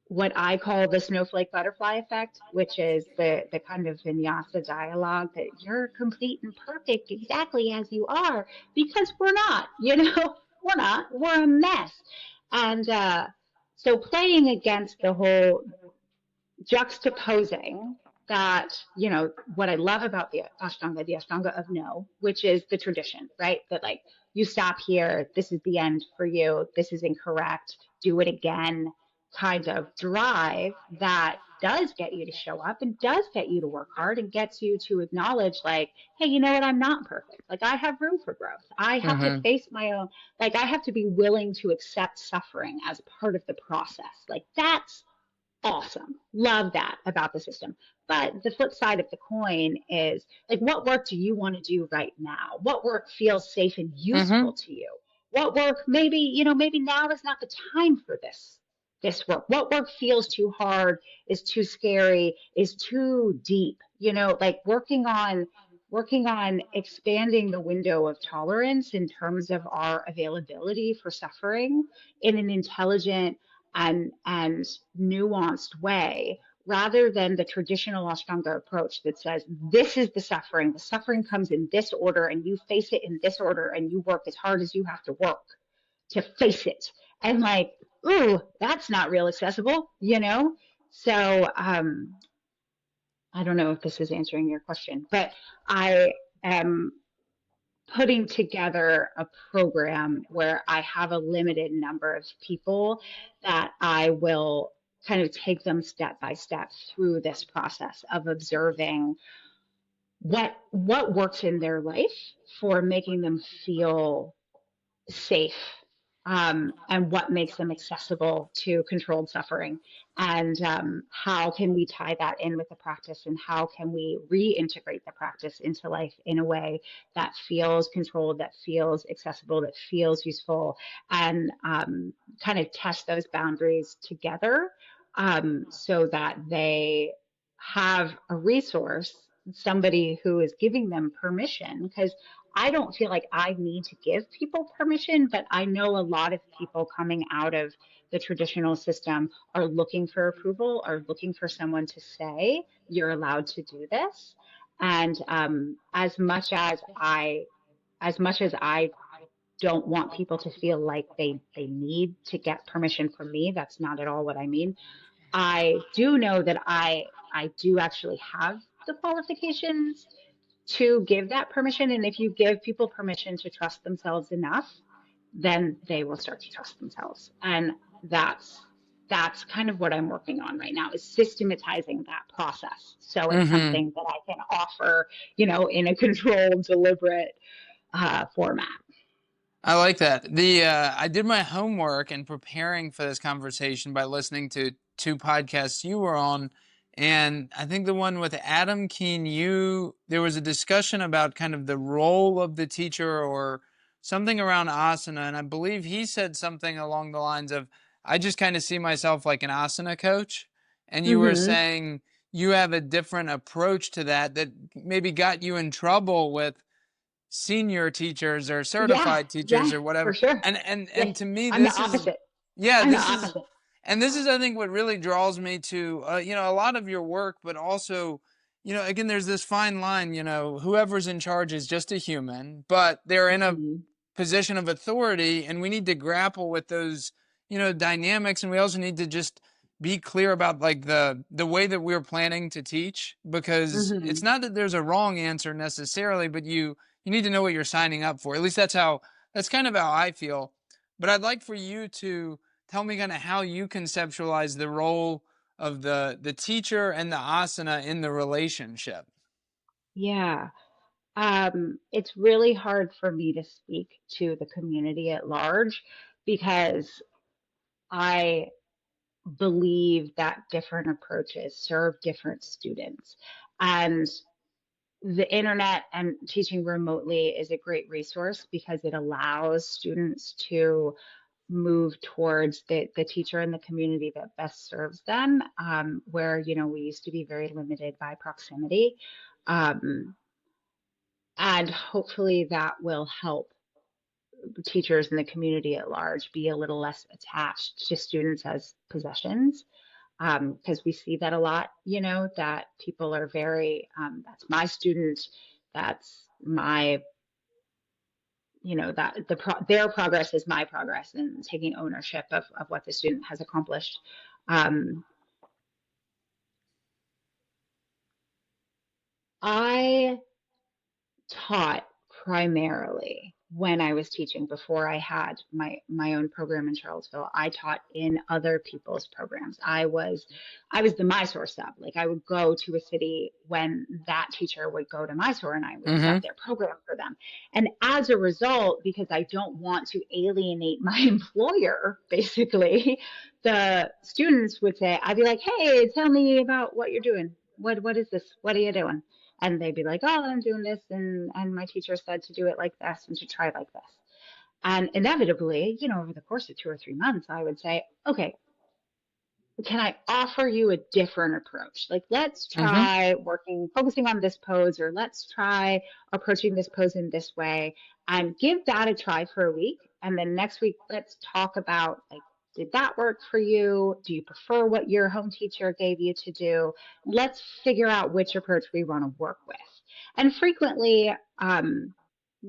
what I call the snowflake butterfly effect, which is the kind of vinyasa dialogue, that you're complete and perfect exactly as you are, because we're not, we're not, we're a mess. And So playing against the whole juxtaposing that, what I love about the Ashtanga of no, which is the tradition, right? That like you stop here, this is the end for you, this is incorrect, do it again kind of drive that does get you to show up and does get you to work hard and gets you to acknowledge like, hey, you know what, I'm not perfect. Like I have room for growth. I have to Mm-hmm. face my own, like I have to be willing to accept suffering as part of the process. Like that's awesome. Love that about the system. But the flip side of the coin is like, what work do you want to do right now? What work feels safe and Mm-hmm. useful to you? What work maybe, maybe now is not the time for this work. What work feels too hard, is too scary, is too deep, like working on expanding the window of tolerance in terms of our availability for suffering in an intelligent and nuanced way rather than the traditional Ashtanga approach that says, this is the suffering. The suffering comes in this order, and you face it in this order, and you work as hard as you have to work to face it. And like, ooh, that's not real accessible. So I don't know if this is answering your question, but I am putting together a program where I have a limited number of people that I will kind of take them step by step through this process of observing what works in their life for making them feel safe, and what makes them accessible to controlled suffering, and how can we tie that in with the practice, and how can we reintegrate the practice into life in a way that feels controlled, that feels accessible, that feels useful, and kind of test those boundaries together, so that they have a resource, somebody who is giving them permission, because I don't feel like I need to give people permission, but I know a lot of people coming out of the traditional system are looking for approval, are looking for someone to say, you're allowed to do this. And as much as I don't want people to feel like they need to get permission from me, that's not at all what I mean. I do know that I do actually have the qualifications to give that permission. And if you give people permission to trust themselves enough, then they will start to trust themselves. And that's kind of what I'm working on right now, is systematizing that process. So it's Mm-hmm. something that I can offer, in a controlled, deliberate format. I like that. The I did my homework in preparing for this conversation by listening to two podcasts you were on, and I think the one with Adam Keen, there was a discussion about kind of the role of the teacher or something around asana, and I believe he said something along the lines of, "I just kind of see myself like an asana coach," and you were Mm-hmm. saying you have a different approach to that that maybe got you in trouble with senior teachers or Yeah, certified teachers yeah, or for whatever. sure. And Yeah, to me, I'm the this is, opposite. yeah, I'm the this is, opposite. and this is, I think, what really draws me to, a lot of your work, but also, again, there's this fine line, whoever's in charge is just a human, but they're in a Mm-hmm. position of authority, and we need to grapple with those, dynamics, and we also need to just be clear about like the way that we're planning to teach, because Mm-hmm. it's not that there's a wrong answer necessarily, but you need to know what you're signing up for. At least that's kind of how I feel. But I'd like for you to tell me kind of how you conceptualize the role of the teacher and the asana in the relationship. Yeah. It's really hard for me to speak to the community at large because I believe that different approaches serve different students. And the internet and teaching remotely is a great resource because it allows students to move towards the teacher and the community that best serves them, where, we used to be very limited by proximity. Um, and hopefully that will help teachers in the community at large be a little less attached to students as possessions, because we see that a lot, that people are very, that's my student, that's my, that their progress is my progress, and taking ownership of what the student has accomplished. Um, I taught primarily when I was teaching before I had my own program in Charlottesville. I taught in other people's programs. I was the Mysore sub. Like I would go to a city when that teacher would go to Mysore and I would sub Mm-hmm. their program for them. And as a result, because I don't want to alienate my employer, basically, the students would say, I'd be like, hey, tell me about what you're doing. What is this? What are you doing? And they'd be like, oh, I'm doing this, and my teacher said to do it like this and to try like this. And inevitably, over the course of 2 or 3 months, I would say, okay, can I offer you a different approach? Like, let's Mm-hmm. try focusing on this pose, or let's try approaching this pose in this way, and give that a try for a week. And then next week, let's talk about, like, did that work for you? Do you prefer what your home teacher gave you to do? Let's figure out which approach we want to work with. And frequently,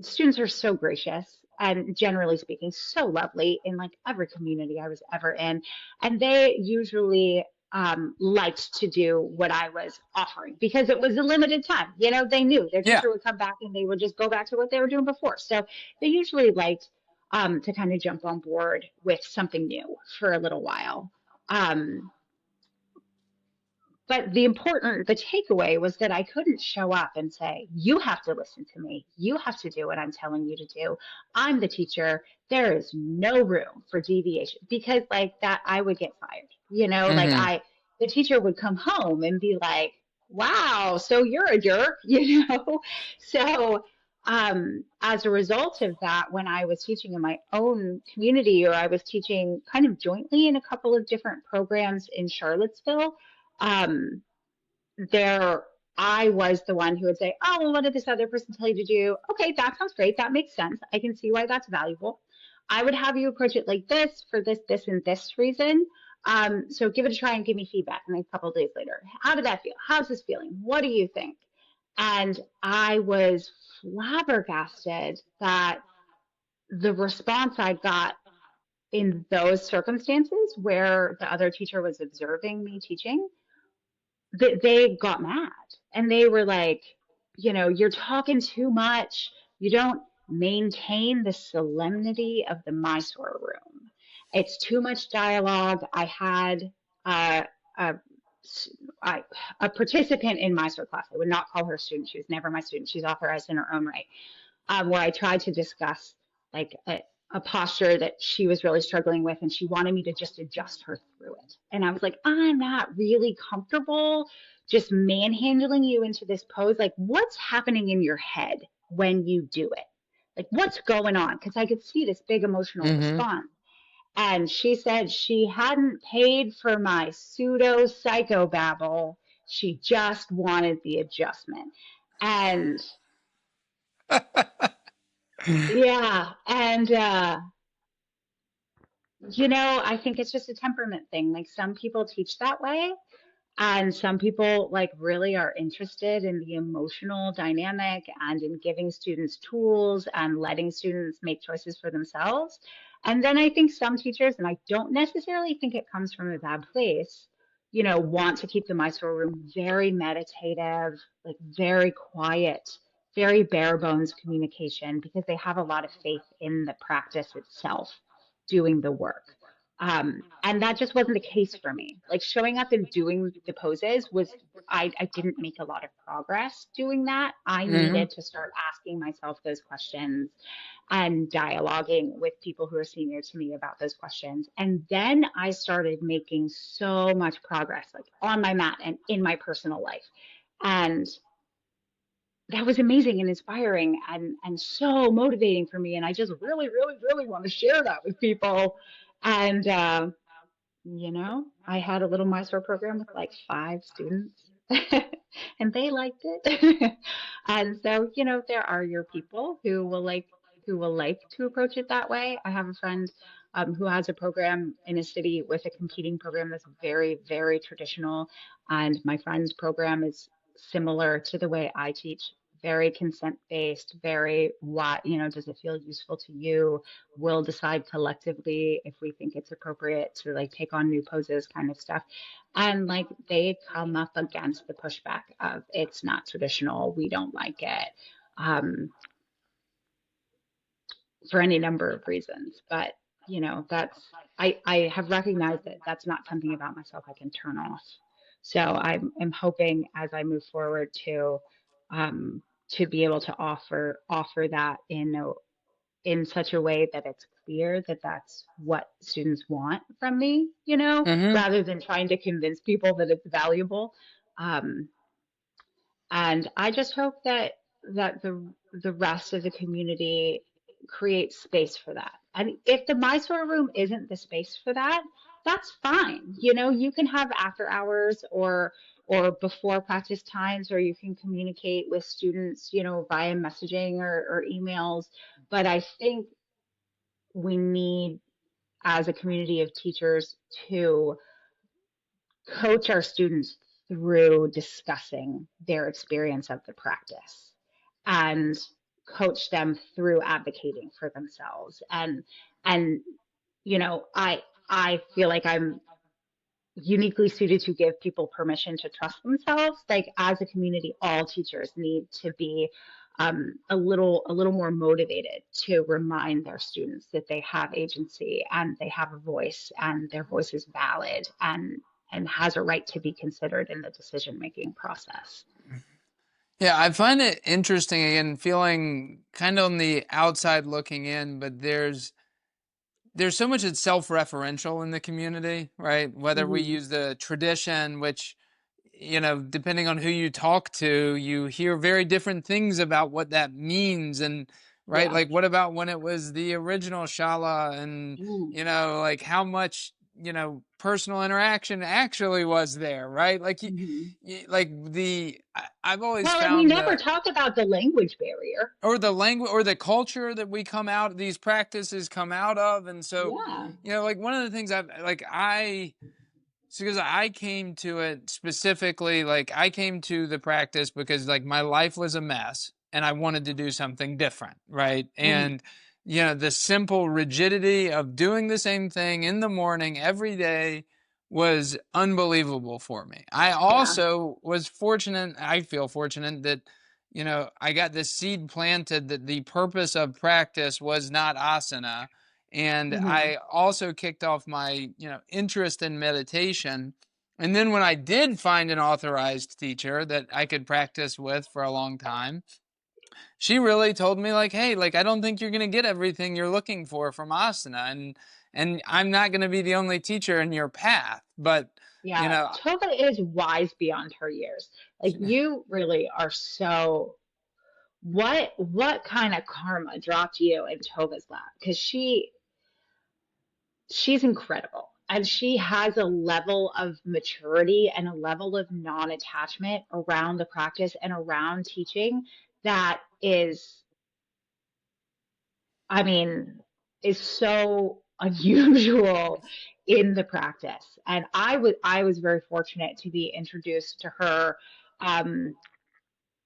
students are so gracious and, generally speaking, so lovely in like every community I was ever in. And they usually liked to do what I was offering because it was a limited time. They knew their Yeah. teacher would come back and they would just go back to what they were doing before. So they usually liked to kind of jump on board with something new for a little while. Um, but the takeaway was that I couldn't show up and say, you have to listen to me. You have to do what I'm telling you to do. I'm the teacher. There is no room for deviation, because like that, I would get fired. Like Mm-hmm. the teacher would come home and be like, wow, so you're a jerk, you know? So, as a result of that, when I was teaching in my own community, or I was teaching kind of jointly in a couple of different programs in Charlottesville, um, there I was the one who would say, oh, well, what did this other person tell you to do? Okay, that sounds great. That makes sense. I can see why that's valuable. I would have you approach it like this for this, this, and this reason. So give it a try and give me feedback. And then a couple of days later, how did that feel? How's this feeling? What do you think? And I was flabbergasted that the response I got in those circumstances where the other teacher was observing me teaching, they got mad and they were like, you're talking too much. You don't maintain the solemnity of the Mysore room. It's too much dialogue. I had uh, a, I, a participant in Mysore class. I would not call her a student. She was never my student. She's authorized in her own right, where I tried to discuss like a posture that she was really struggling with, and she wanted me to just adjust her through it. And I was like, I'm not really comfortable just manhandling you into this pose. Like, what's happening in your head when you do it? Like, what's going on? Because I could see this big emotional Mm-hmm. response. And she said she hadn't paid for my pseudo psychobabble. She just wanted the adjustment. And yeah, and I think it's just a temperament thing. Like some people teach that way, and some people like really are interested in the emotional dynamic and in giving students tools and letting students make choices for themselves. And then I think some teachers, and I don't necessarily think it comes from a bad place, want to keep the Mysore room very meditative, like very quiet, very bare bones communication, because they have a lot of faith in the practice itself doing the work. And that just wasn't the case for me. Like showing up and doing the poses I didn't make a lot of progress doing that. I Mm-hmm. needed to start asking myself those questions and dialoguing with people who are senior to me about those questions. And then I started making so much progress, like on my mat and in my personal life. And that was amazing and inspiring and so motivating for me. And I just really, really, really want to share that with people. And I had a little Mysore program with like 5 students, and they liked it. And so, there are your people who will like to approach it that way. I have a friend who has a program in a city with a competing program that's very, very traditional, and my friend's program is similar to the way I teach, very consent based, very what, does it feel useful to you? We'll decide collectively if we think it's appropriate to like take on new poses kind of stuff. And like they come up against the pushback of it's not traditional, we don't like it. Um, for any number of reasons. But that's I have recognized that that's not something about myself I can turn off. So I'm hoping as I move forward to be able to offer that in such a way that it's clear that that's what students want from me, Mm-hmm. rather than trying to convince people that it's valuable. Um, and I just hope that the rest of the community creates space for that. And if the Mysore room isn't the space for that, that's fine. You can have after hours or before practice times, or you can communicate with students, via messaging or emails. But I think we need, as a community of teachers, to coach our students through discussing their experience of the practice and coach them through advocating for themselves and I feel like I'm uniquely suited to give people permission to trust themselves. Like as a community, all teachers need to be a little more motivated to remind their students that they have agency and they have a voice and their voice is valid and has a right to be considered in the decision making process. Yeah, I find it interesting again, feeling kind of on the outside looking in, but there's so much that's self-referential in the community, right? Whether we Hmm. use the tradition, which, depending on who you talk to, you hear very different things about what that means. And, right, Yeah. like, what about when it was the original Shala and, Mm. like how much, personal interaction actually was there, right? Like, Hmm. like I've always Well, and we found never the, talk about the language barrier. or the language or the culture that we come out these practices come out of. And so Yeah. like one of the things because I came to it specifically, like I came to the practice because like my life was a mess and I wanted to do something different, right? Hmm. And the simple rigidity of doing the same thing in the morning every day was unbelievable for me. I Yeah. also was fortunate, I feel fortunate that I got this seed planted that the purpose of practice was not asana, and Hmm. I also kicked off my interest in meditation. And then when I did find an authorized teacher that I could practice with for a long time, she really told me like, hey, like I don't think you're going to get everything you're looking for from asana, and I'm not going to be the only teacher in your path, but you Yeah. know Tova is wise beyond her years. Like you really are so what kind of karma dropped you in Tova's lap? Because she's incredible. And she has a level of maturity and a level of non-attachment around the practice and around teaching that is, I mean, is so unusual in the practice. And I was very fortunate to be introduced to her um,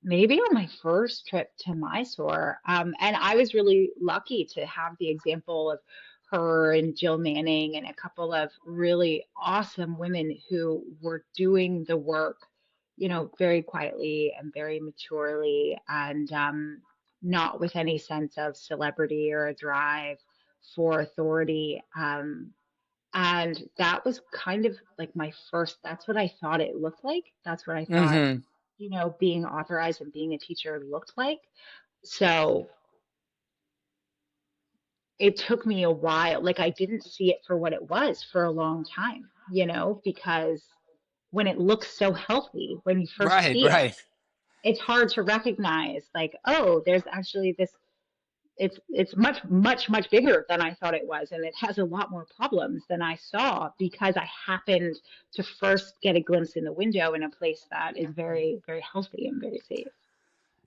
maybe on my first trip to Mysore. And I was really lucky to have the example of her and Jill Manning and a couple of really awesome women who were doing the work, very quietly and very maturely and not with any sense of celebrity or a drive for authority. And that was kind of like my first, that's what I thought it looked like. That's what I thought mhm. being authorized and being a teacher looked like. So it took me a while. Like I didn't see it for what it was for a long time, because when it looks so healthy, when you first Right, see it, right. it's hard to recognize like, oh, there's actually this it's much much much bigger than I thought it was, and it has a lot more problems than I saw because I happened to first get a glimpse in the window in a place that is very very healthy and very safe.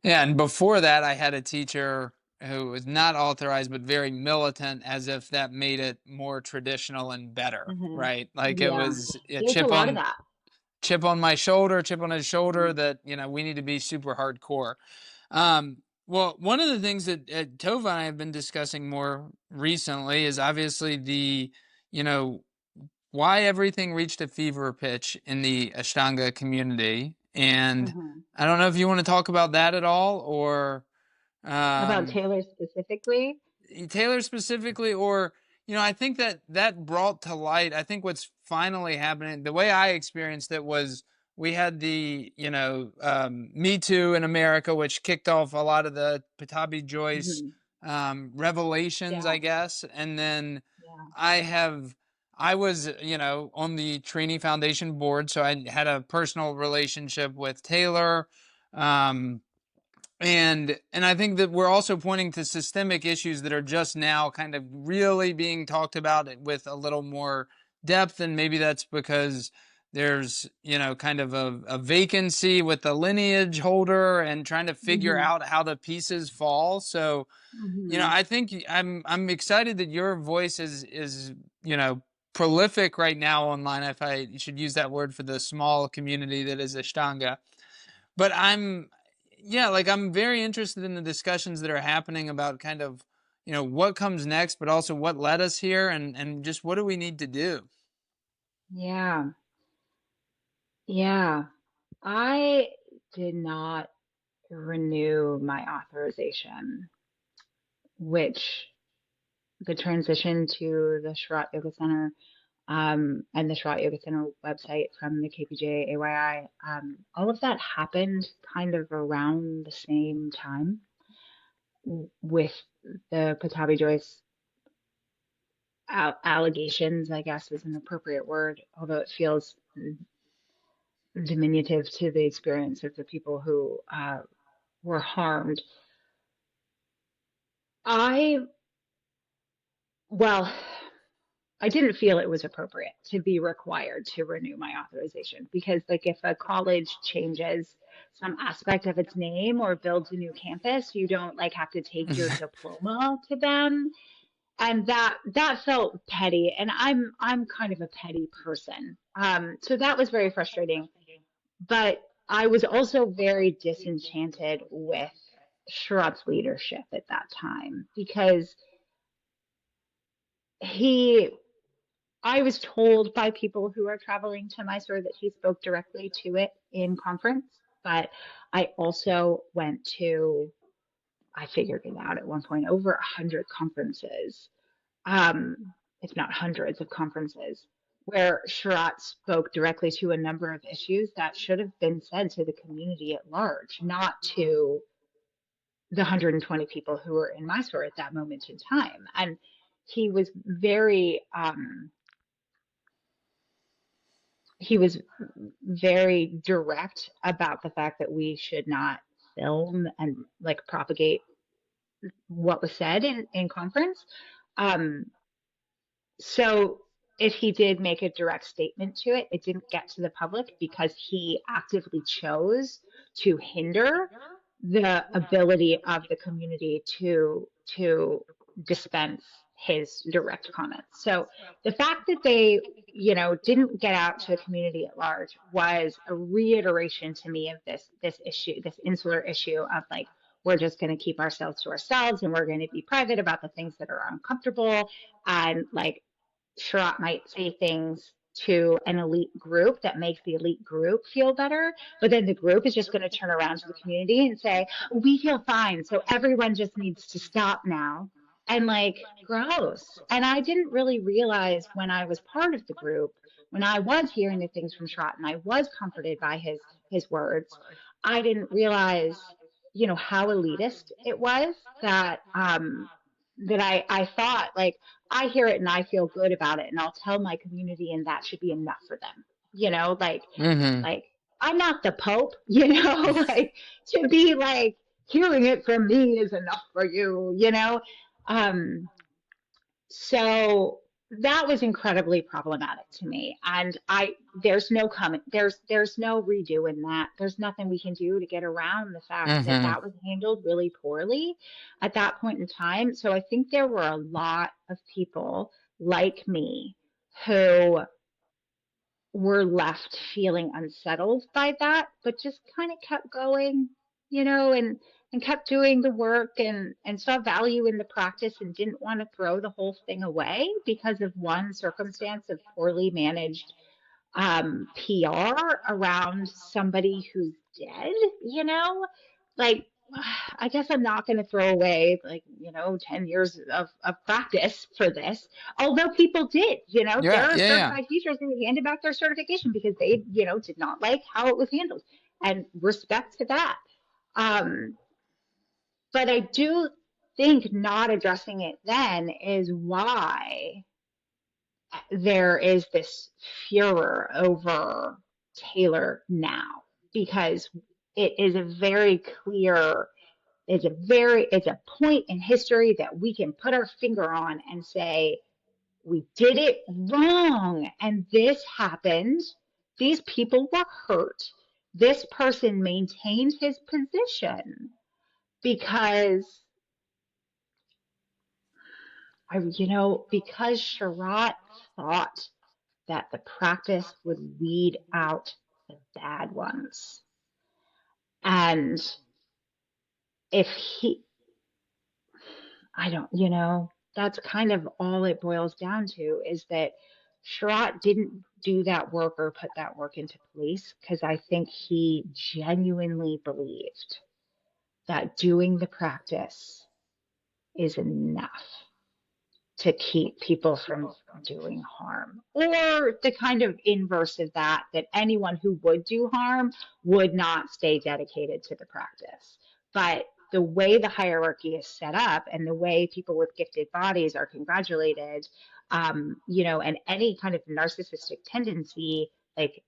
Yeah, and before that, I had a teacher who was not authorized, but very militant, as if that made it more traditional and better, Hmm. right? Like it Yeah, was a there's a lot of that. chip on my shoulder, chip on his shoulder Mhm. that we need to be super hardcore. Well, one of the things that Tova and I have been discussing more recently is obviously you know, why everything reached a fever pitch in the Ashtanga community. And Hmm. I don't know if you want to talk about that at all, or About um, Taylor specifically? Taylor specifically, or I think that that brought to light. I think what's finally happening, the way I experienced it was we had the Me Too in America, which kicked off a lot of the Patabi Jois Hmm. revelations, Yeah, I guess, and then yeah. I have. I was, on the Trini Foundation board, so I had a personal relationship with Taylor. Um, and I think that we're also pointing to systemic issues that are just now kind of really being talked about with a little more depth, and maybe that's because there's kind of a vacancy with the lineage holder and trying to figure Hmm. out how the pieces fall. So Hmm. I think I'm excited that your voice is you know prolific right now online, if I should use that word for the small community that is Ashtanga. But yeah, like I'm very interested in the discussions that are happening about kind of, what comes next, but also what led us here, and just what do we need to do? Yeah, yeah. I did not renew my authorization, which the transition to the Sharath Yoga Center and the Sharath Yoga Center website from the KPJ AYI, all of that happened kind of around the same time with the Patabi Joyce allegations, I guess is an appropriate word, although it feels diminutive to the experience of the people who were harmed. I, well, I didn't feel it was appropriate to be required to renew my authorization because, like, if a college changes some aspect of its name or builds a new campus, you don't like have to take your diploma to them, and that felt petty. And I'm kind of a petty person, so that was very frustrating. But I was also very disenchanted with Sharath's leadership at that time because he I was told by people who are traveling to Mysore that he spoke directly to it in conference, but I also went to, I figured it out at one point, over 100 conferences, if not hundreds of conferences, where Sharath spoke directly to a number of issues that should have been said to the community at large, not to the 120 people who were in Mysore at that moment in time. And he was very, he was very direct about the fact that we should not film and like propagate what was said in conference. Um, so if he did make a direct statement to it, it didn't get to the public because he actively chose to hinder the ability of the community to dispense his direct comments. So the fact that they, didn't get out to the community at large was a reiteration to me of this issue, this insular issue of like we're just going to keep ourselves to ourselves and we're going to be private about the things that are uncomfortable and like Sharath might say things to an elite group that makes the elite group feel better, but then the group is just going to turn around to the community and say, we feel fine, so everyone just needs to stop now. And like, gross. And I didn't really realize when I was part of the group, when I was hearing the things from Sharath and I was comforted by his words, I didn't realize, how elitist it was that I thought like I hear it and I feel good about it and I'll tell my community and that should be enough for them. Like Mm-hmm. like I'm not the Pope, like to be like hearing it from me is enough for you. Um so that was incredibly problematic to me. And there's no comment, there's no redo in that. There's nothing we can do to get around the fact that Mm-hmm. that was handled really poorly at that point in time. So I think there were a lot of people like me who were left feeling unsettled by that, but just kind of kept going, and and kept doing the work and saw value in the practice and didn't want to throw the whole thing away because of one circumstance of poorly managed PR around somebody who's dead, you know, like I guess I'm not going to throw away 10 years of practice for this. Although people did, there Yeah, are yeah, yeah. certified teachers who handed back their certification because they, did not like how it was handled, and respect to that. Um, but I do think not addressing it then is why there is this furor over Taylor now, because it is a very clear, it's a point in history that we can put our finger on and say, we did it wrong. And this happened. These people were hurt. This person maintained his position because because Sharath thought that the practice would weed out the bad ones. And if he, I don't, that's kind of all it boils down to, is that Sharath didn't do that work or put that work into place because I think he genuinely believed that doing the practice is enough to keep people from doing harm. Or the kind of inverse of that, that anyone who would do harm would not stay dedicated to the practice. But the way the hierarchy is set up and the way people with gifted bodies are congratulated, and any kind of narcissistic tendency, like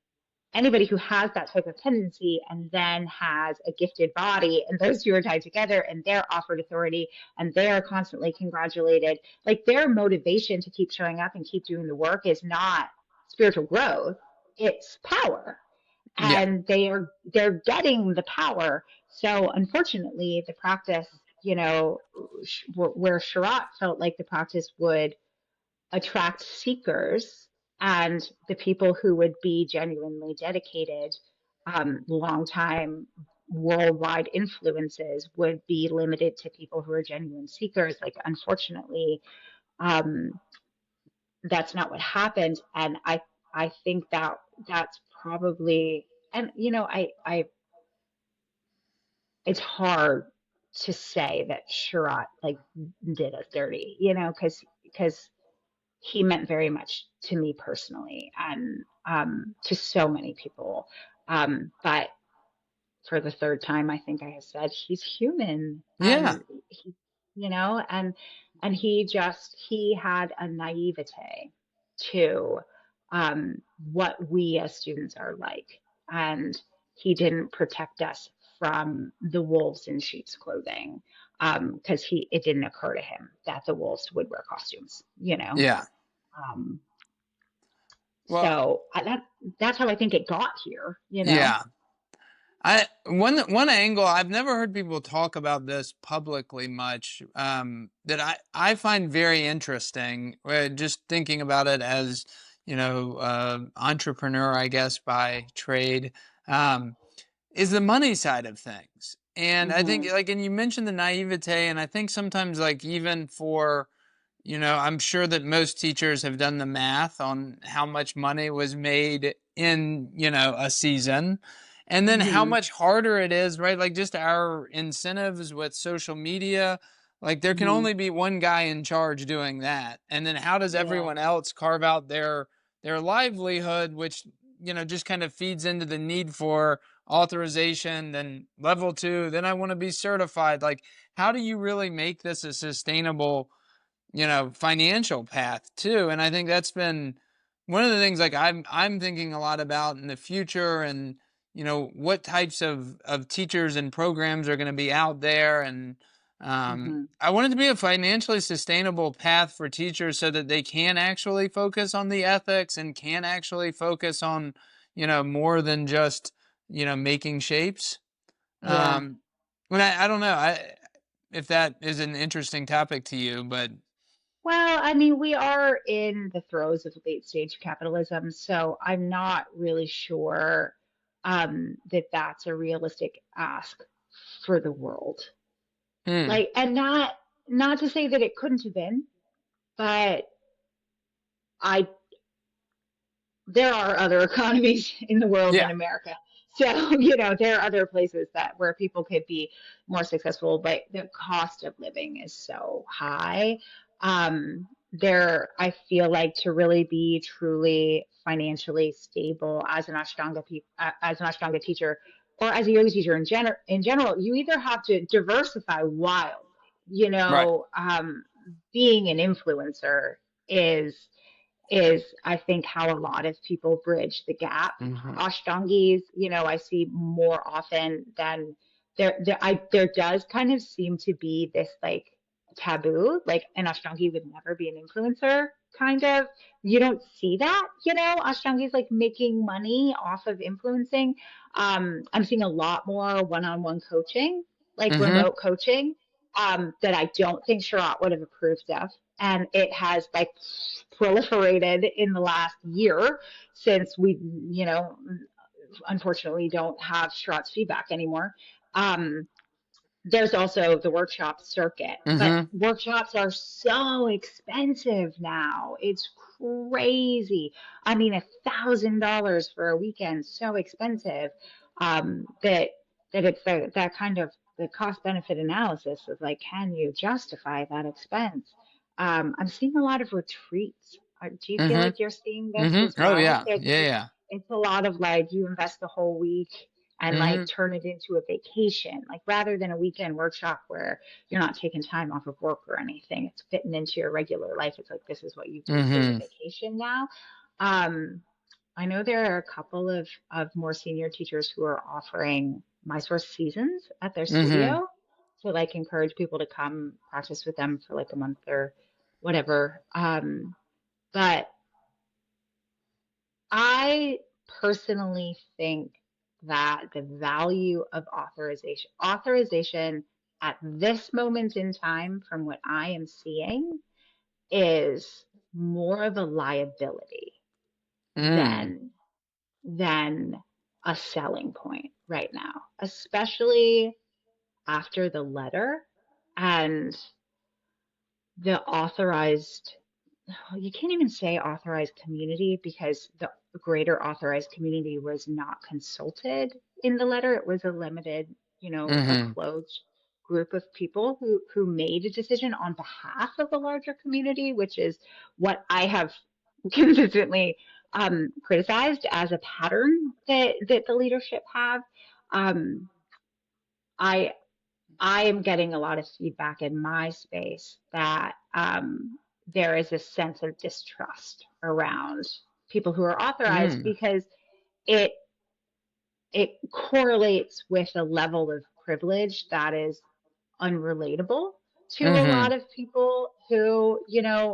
anybody who has that type of tendency and then has a gifted body, and those two are tied together and they're offered authority and they're constantly congratulated, like their motivation to keep showing up and keep doing the work is not spiritual growth, it's power. Yeah. And they're getting the power. So unfortunately the practice, where Sharath felt like the practice would attract seekers, and the people who would be genuinely dedicated, long-time worldwide influences would be limited to people who are genuine seekers. Like, unfortunately, um, that's not what happened. And I think that that's probably, and it's hard to say that Sharath like did us dirty, because he meant very much to me personally, and to so many people. But for the third time, I think I have said he's human, Yeah. and he, and he had a naivete to what we as students are like, and he didn't protect us from the wolves in sheep's clothing, because it didn't occur to him that the wolves would wear costumes. Yeah. Um, Well, so that's how I think it got here. yeah. One angle I've never heard people talk about this publicly much, that I find very interesting, just thinking about it as entrepreneur, I guess, by trade, um, is the money side of things. And I think, Hmm. like, and you mentioned the naivete, and I think sometimes, like, even for, I'm sure that most teachers have done the math on how much money was made in, a season, and then how Hmm. much harder it is, right? Like, just our incentives with social media, like, there can Hmm. only be one guy in charge doing that. And then how does Yeah. everyone else carve out their livelihood, which, just kind of feeds into the need for authorization, then level 2, then I want to be certified. Like, how do you really make this a sustainable, financial path too? And I think that's been one of the things, like, I'm thinking a lot about in the future, and what types of teachers and programs are going to be out there. And Hmm. I want it to be a financially sustainable path for teachers so that they can actually focus on the ethics and can actually focus on more than just making shapes. Yeah. um but I don't know, if that is an interesting topic to you, but Well, I mean, we are in the throes of late stage capitalism, so I'm not really sure that that's a realistic ask for the world. Mm. Like, and not to say that it couldn't have been, but I there are other economies in the world Yeah. than America. So, there are other places that where people could be more successful, but the cost of living is so high. I feel like to really be truly financially stable as as an Ashtanga teacher or as a yoga teacher in general, you either have to diversify wildly, Right. being an influencer is I think how a lot of people bridge the gap. Hmm. Ashtangis, I see more often than there does kind of seem to be this like taboo, like an Ashtangi would never be an influencer, kind of. You don't see that, Ashtangis like making money off of influencing. I'm seeing a lot more one-on-one coaching, like Hmm. remote coaching, that I don't think Sharath would have approved of. And it has like proliferated in the last year since we, unfortunately don't have Sharath's feedback anymore. Um, there's also the workshop circuit, but Hmm. workshops are so expensive now. It's crazy. I mean, $1,000 for a weekend, so expensive, that it's that kind of the cost benefit analysis of like, can you justify that expense? I'm seeing a lot of retreats. Do you feel Hmm. like you're seeing this Hmm. as Oh well? yeah. Yeah. Yeah. It's a lot of like you invest the whole week and like Hmm. turn it into a vacation, like rather than a weekend workshop where you're not taking time off of work or anything. It's fitting into your regular life. It's like this is what you do for your Hmm. vacation now. Um, I know there are a couple of more senior teachers who are offering Mysore seasons at their Hmm. studio to like encourage people to come practice with them for like a month or whatever. But I personally think that the value of authorization at this moment in time, from what I am seeing, is more of a liability Mm. than than a selling point right now, especially after the letter and the authorized well, you can't even say authorized community because the greater authorized community was not consulted in the letter. It was a limited, a Hmm. closed group of people who made a decision on behalf of the larger community, which is what I have consistently criticized as a pattern that the leadership have. Um, I I am getting a lot of feedback in my space that there is a sense of distrust around people who are authorized Mm. because it it correlates with a level of privilege that is unrelatable to a Hmm. lot of people who,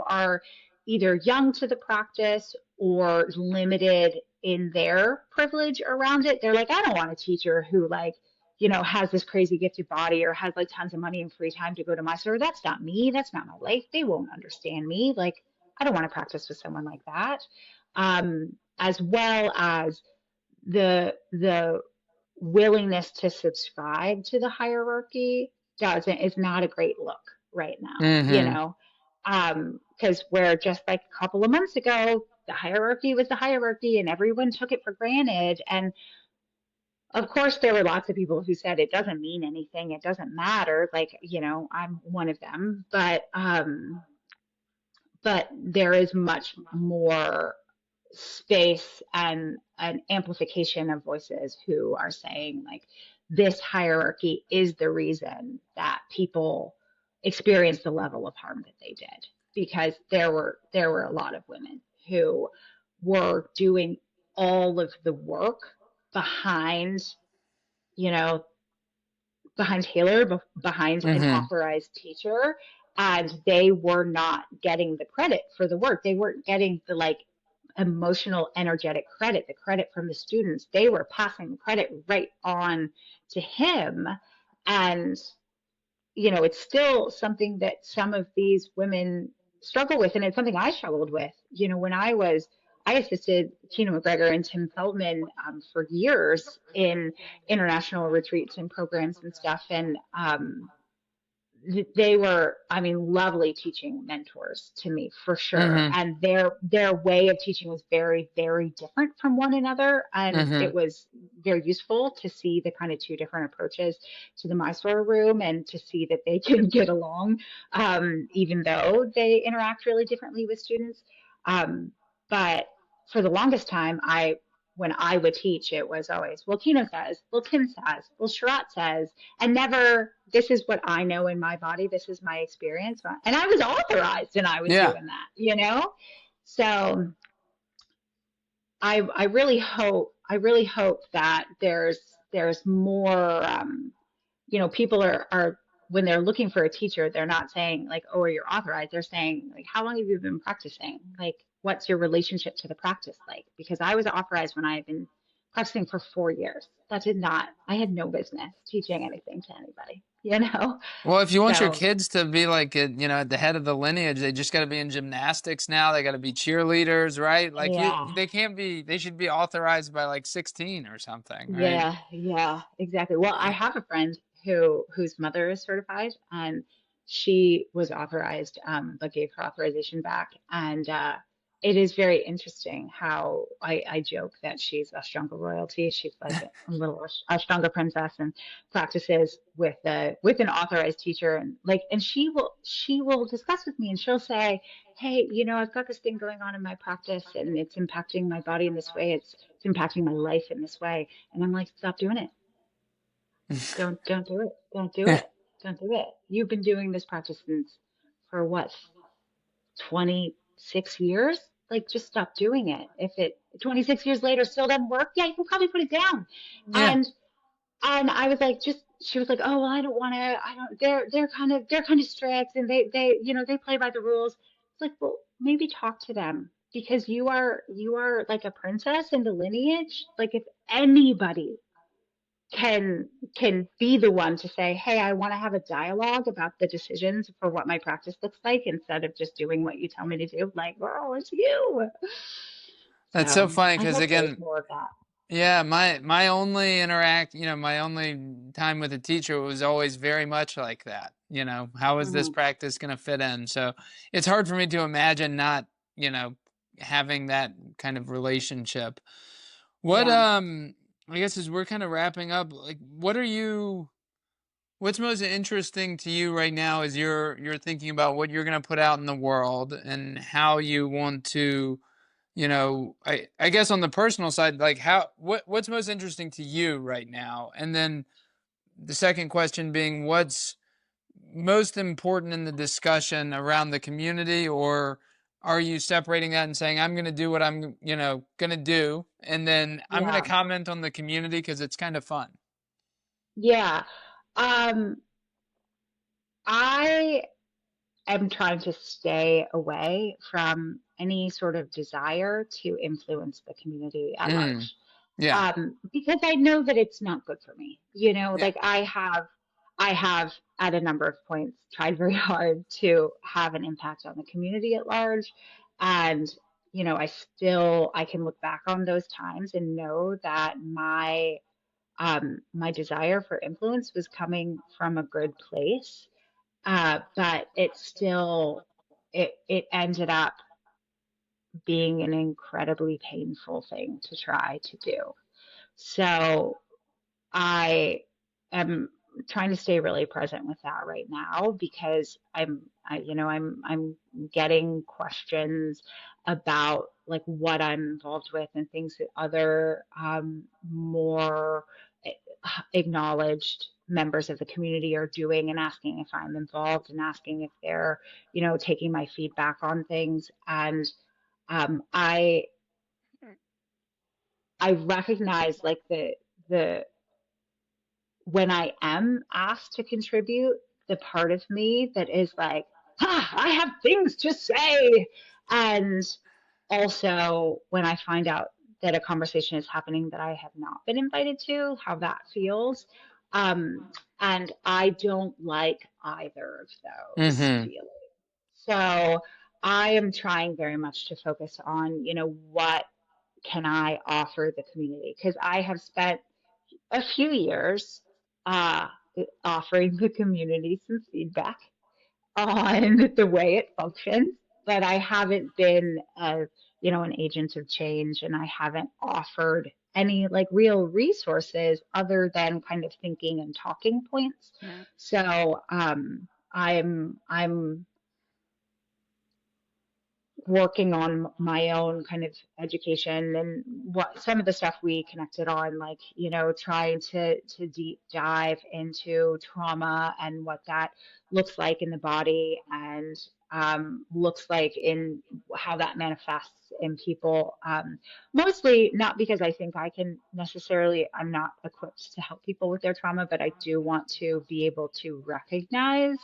are either young to the practice or limited in their privilege around it. They're like, I don't want a teacher who like, has this crazy gifted body or has like tons of money and free time to go to Mysore. That's not me. That's not my life. They won't understand me. Like, I don't want to practice with someone like that. As well as the willingness to subscribe to the hierarchy doesn't is not a great look right now, Hmm. because where just like a couple of months ago the hierarchy was the hierarchy and everyone took it for granted, and of course there were lots of people who said it doesn't mean anything, it doesn't matter, like, I'm one of them, but there is much more space and an amplification of voices who are saying like this hierarchy is the reason that people experienced the level of harm that they did, because there were a lot of women who were doing all of the work behind, you know behind Taylor, behind an Hmm. authorized teacher, and they were not getting the credit for the work. They weren't getting the like emotional, energetic credit, the credit from the students. They were passing the credit right on to him. And, it's still something that some of these women struggle with. And it's something I struggled with, when I assisted Tina McGregor and Tim Feldman for years in international retreats and programs and stuff. And they were, I mean, lovely teaching mentors to me for sure. Mm-hmm. And their way of teaching was very, very different from one another. And Mm-hmm. it was very useful to see the kind of two different approaches to the Mysore room and to see that they can get along, even though they interact really differently with students. Um, but for the longest time, when I would teach, it was always, well, Kino says, well, Tim says, well, Sharath says, and never, this is what I know in my body, this is my experience. And I was authorized and I was Yeah. doing that, you know? So I really hope that there's more, people are, when they're looking for a teacher, they're not saying like, oh, you're authorized. They're saying like, how long have you been practicing? Like, what's your relationship to the practice like? Because I was authorized when I had been practicing for 4 years. I had no business teaching anything to anybody, you know? Well, if you want your So kids to be like, at the head of the lineage, they just got to be in gymnastics now. They got to be cheerleaders, right? Like yeah. they can't be, they should be authorized by like 16 or something, right? Yeah, exactly. Well, I have a friend whose mother is certified, and she was authorized, but gave her authorization back. And it is very interesting how I joke that she's Ashtanga royalty. She's like a little Ashtanga princess and practices with an authorized teacher, and she will discuss with me, and she'll say, hey, I've got this thing going on in my practice and it's impacting my body in this way. It's impacting my life in this way. And I'm like, stop doing it. Don't do it. Don't do it. Don't do it. You've been doing this practice since for what, 26 years? Like just stop doing it. If it 26 years later still doesn't work, yeah, you can probably put it down. Yeah. And and I was like, just she was like, oh, well, I don't want to. I don't. They're kind of strict, and they play by the rules. It's like, well, maybe talk to them because you are like a princess in the lineage. Like if anybody can be the one to say, hey, I want to have a dialogue about the decisions for what my practice looks like instead of just doing what you tell me to do. Like, girl, it's you. That's so So funny I because hope there's again, more of that. yeah, my only my only time with a teacher was always very much like that. How is this Hmm. practice going to fit in? So it's hard for me to imagine not, having that kind of relationship. What Yeah. I guess as we're kind of wrapping up, like what's most interesting to you right now as you're thinking about what you're going to put out in the world and how you want to, I guess on the personal side, like what's most interesting to you right now? And then the second question being what's most important in the discussion around the community, or are you separating that and saying I'm going to do what I'm, going to do, and then I'm going to Yeah. comment on the community because it's kind of fun. Yeah. Um, I am trying to stay away from any sort of desire to influence the community at Mm, large. yeah, Because I know that it's not good for me. yeah. Like I have at a number of points tried very hard to have an impact on the community at large. And, I can look back on those times and know that my desire for influence was coming from a good place. But it ended up being an incredibly painful thing to try to do. So I am trying to stay really present with that right now because I'm getting questions about like what I'm involved with and things that other more acknowledged members of the community are doing and asking if I'm involved and asking if they're, taking my feedback on things. And um, I I recognize like the when I am asked to contribute, the part of me that is like, I have things to say. And also when I find out that a conversation is happening that I have not been invited to, how that feels. Um, and I don't like either of those Mm-hmm. feelings. So I am trying very much to focus on, what can I offer the community? Because I have spent a few years offering the community some feedback on the way it functions, but I haven't been an agent of change, and I haven't offered any like real resources other than kind of thinking and talking points. Yeah. So I'm working on my own kind of education, and what some of the stuff we connected on, like, trying to deep dive into trauma and what that looks like in the body, and looks like in how that manifests in people. Mostly not because I think I'm not equipped to help people with their trauma, but I do want to be able to recognize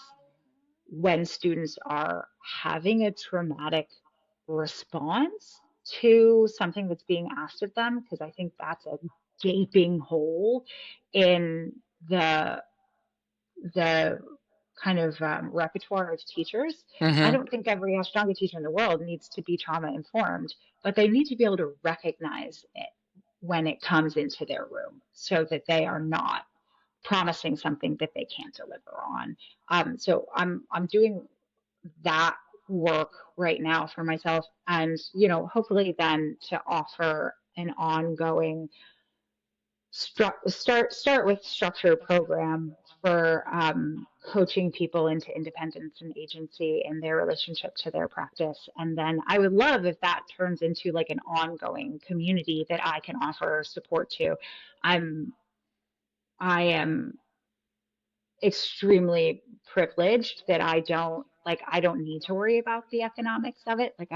when students are having a traumatic response to something that's being asked of them, because I think that's a gaping hole in the kind of repertoire of teachers. I Mm-hmm. don't think every Ashtanga teacher in the world needs to be trauma informed, but they need to be able to recognize it when it comes into their room, so that they are not promising something that they can't deliver on. So I'm doing that work right now for myself, and hopefully then to offer an ongoing start with structured program for coaching people into independence and agency in their relationship to their practice. And then I would love if that turns into like an ongoing community that I can offer support to. I am extremely privileged that I don't need to worry about the economics of it. Like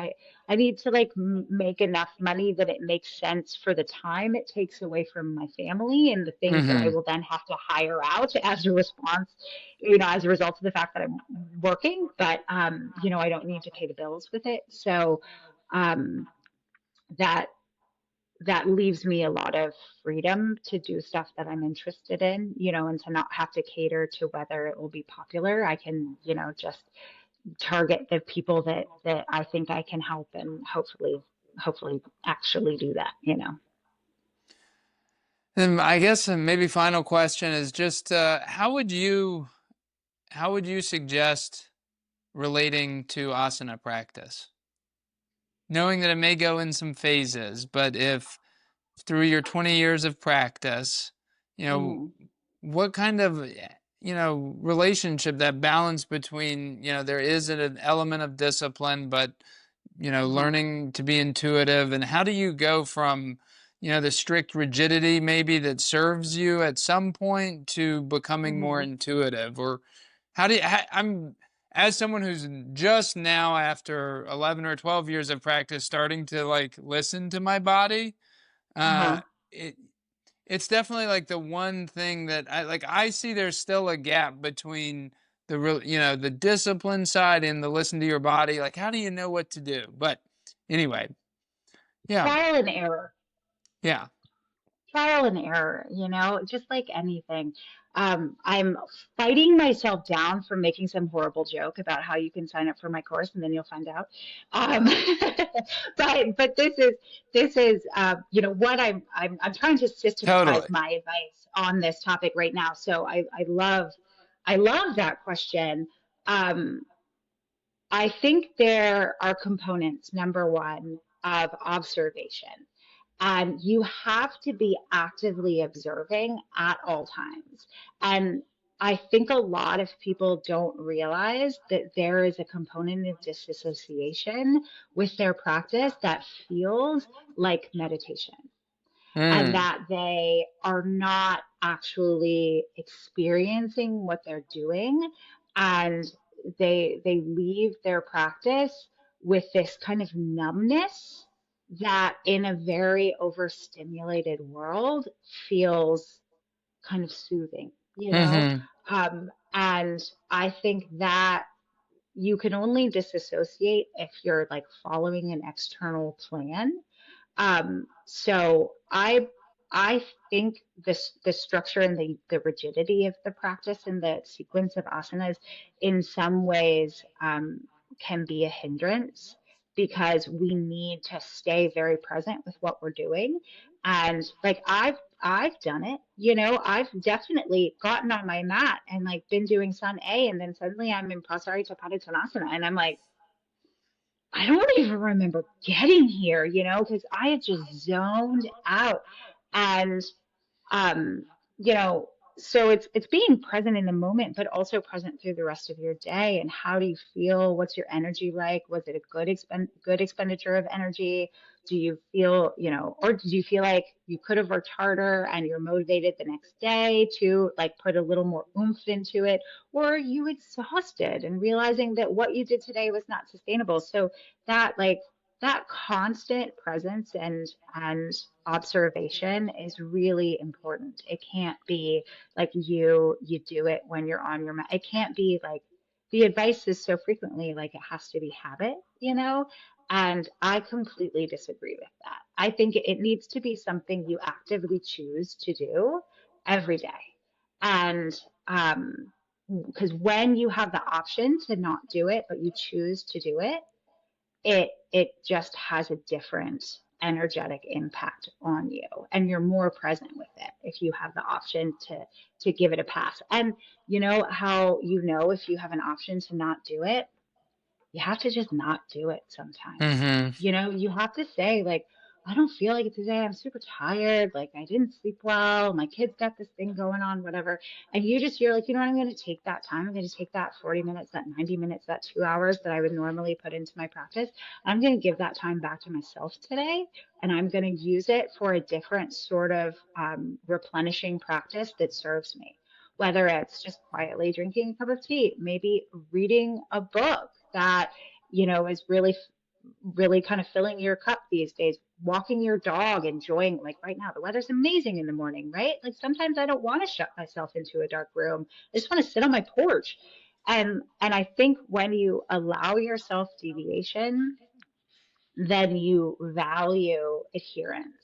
I need to like make enough money that it makes sense for the time it takes away from my family and the things that I Mm-hmm. will then have to hire out as a response, as a result of the fact that I'm working. But I don't need to pay the bills with it. So um that that leaves me a lot of freedom to do stuff that I'm interested in, and to not have to cater to whether it will be popular. I can, just target the people that I think I can help, and hopefully actually do that. And I guess maybe final question is just how would you suggest relating to asana practice? Knowing that it may go in some phases, but if through your 20 years of practice, you know, Mm, what kind of, relationship, that balance between, there is an element of discipline, but, uh-huh, learning to be intuitive, and how do you go from, the strict rigidity maybe that serves you at some point to becoming more mhm, intuitive? Or I'm, as someone who's just now after 11 or 12 years of practice starting to like listen to my body, uh, uh-huh. it it's definitely like the one thing that I see there's still a gap between the real, the discipline side and the listen to your body. Like, how do you know what to do? But anyway, yeah, Trial and error. yeah, Trial and error, just like anything. I'm fighting myself down from making some horrible joke about how you can sign up for my course and then you'll find out. Um, but this is what I'm trying to systematize totally. my advice on this topic right now. So I love that question. Um, I think there are components, number one, of observation. And you have to be actively observing at all times. And I think a lot of people don't realize that there is a component of disassociation with their practice that feels like meditation, and Mm, that they are not actually experiencing what they're doing, and they leave their practice with this kind of numbness that in a very overstimulated world feels kind of soothing, mm-hmm, and I think that you can only disassociate if you're like following an external plan. So I think the structure and the rigidity of the practice and the sequence of asanas in some ways can be a hindrance, because we need to stay very present with what we're doing. And like I've done it, you know, I've definitely gotten on my mat and like been doing sun A, and then suddenly I'm in Prasarita Padottanasana and I'm like, I don't even remember getting here, you know, because I had just zoned out. And um, you know, so it's being present in the moment, but also present through the rest of your day. And how do you feel? What's your energy like? Was it a good expenditure of energy? Do you feel, you know, or did you feel like you could have worked harder and you're motivated the next day to like put a little more oomph into it? Or are you exhausted and realizing that what you did today was not sustainable? So that like that constant presence and observation is really important. It can't be like you do it when you're on your mat. It can't be like the advice is so frequently like it has to be habit, you know? And I completely disagree with that. I think it needs to be something you actively choose to do every day. And because when you have the option to not do it, but you choose to do it, it just has a different energetic impact on you, and you're more present with it if you have the option to give it a pass. And you know how, you know, if you have an option to not do it, you have to just not do it sometimes. Mm-hmm. You know, you have to say, like, I don't feel like it today. I'm super tired. Like, I didn't sleep well. My kid's got this thing going on, whatever. And you're like, you know what? I'm going to take that time. I'm going to take that 40 minutes, that 90 minutes, that 2 hours that I would normally put into my practice. I'm going to give that time back to myself today. And I'm going to use it for a different sort of replenishing practice that serves me. Whether it's just quietly drinking a cup of tea, maybe reading a book that, you know, is really kind of filling your cup these days, walking your dog, enjoying, like right now, the weather's amazing in the morning, right? Like sometimes I don't want to shut myself into a dark room. I just want to sit on my porch. And I think when you allow yourself deviation, then you value adherence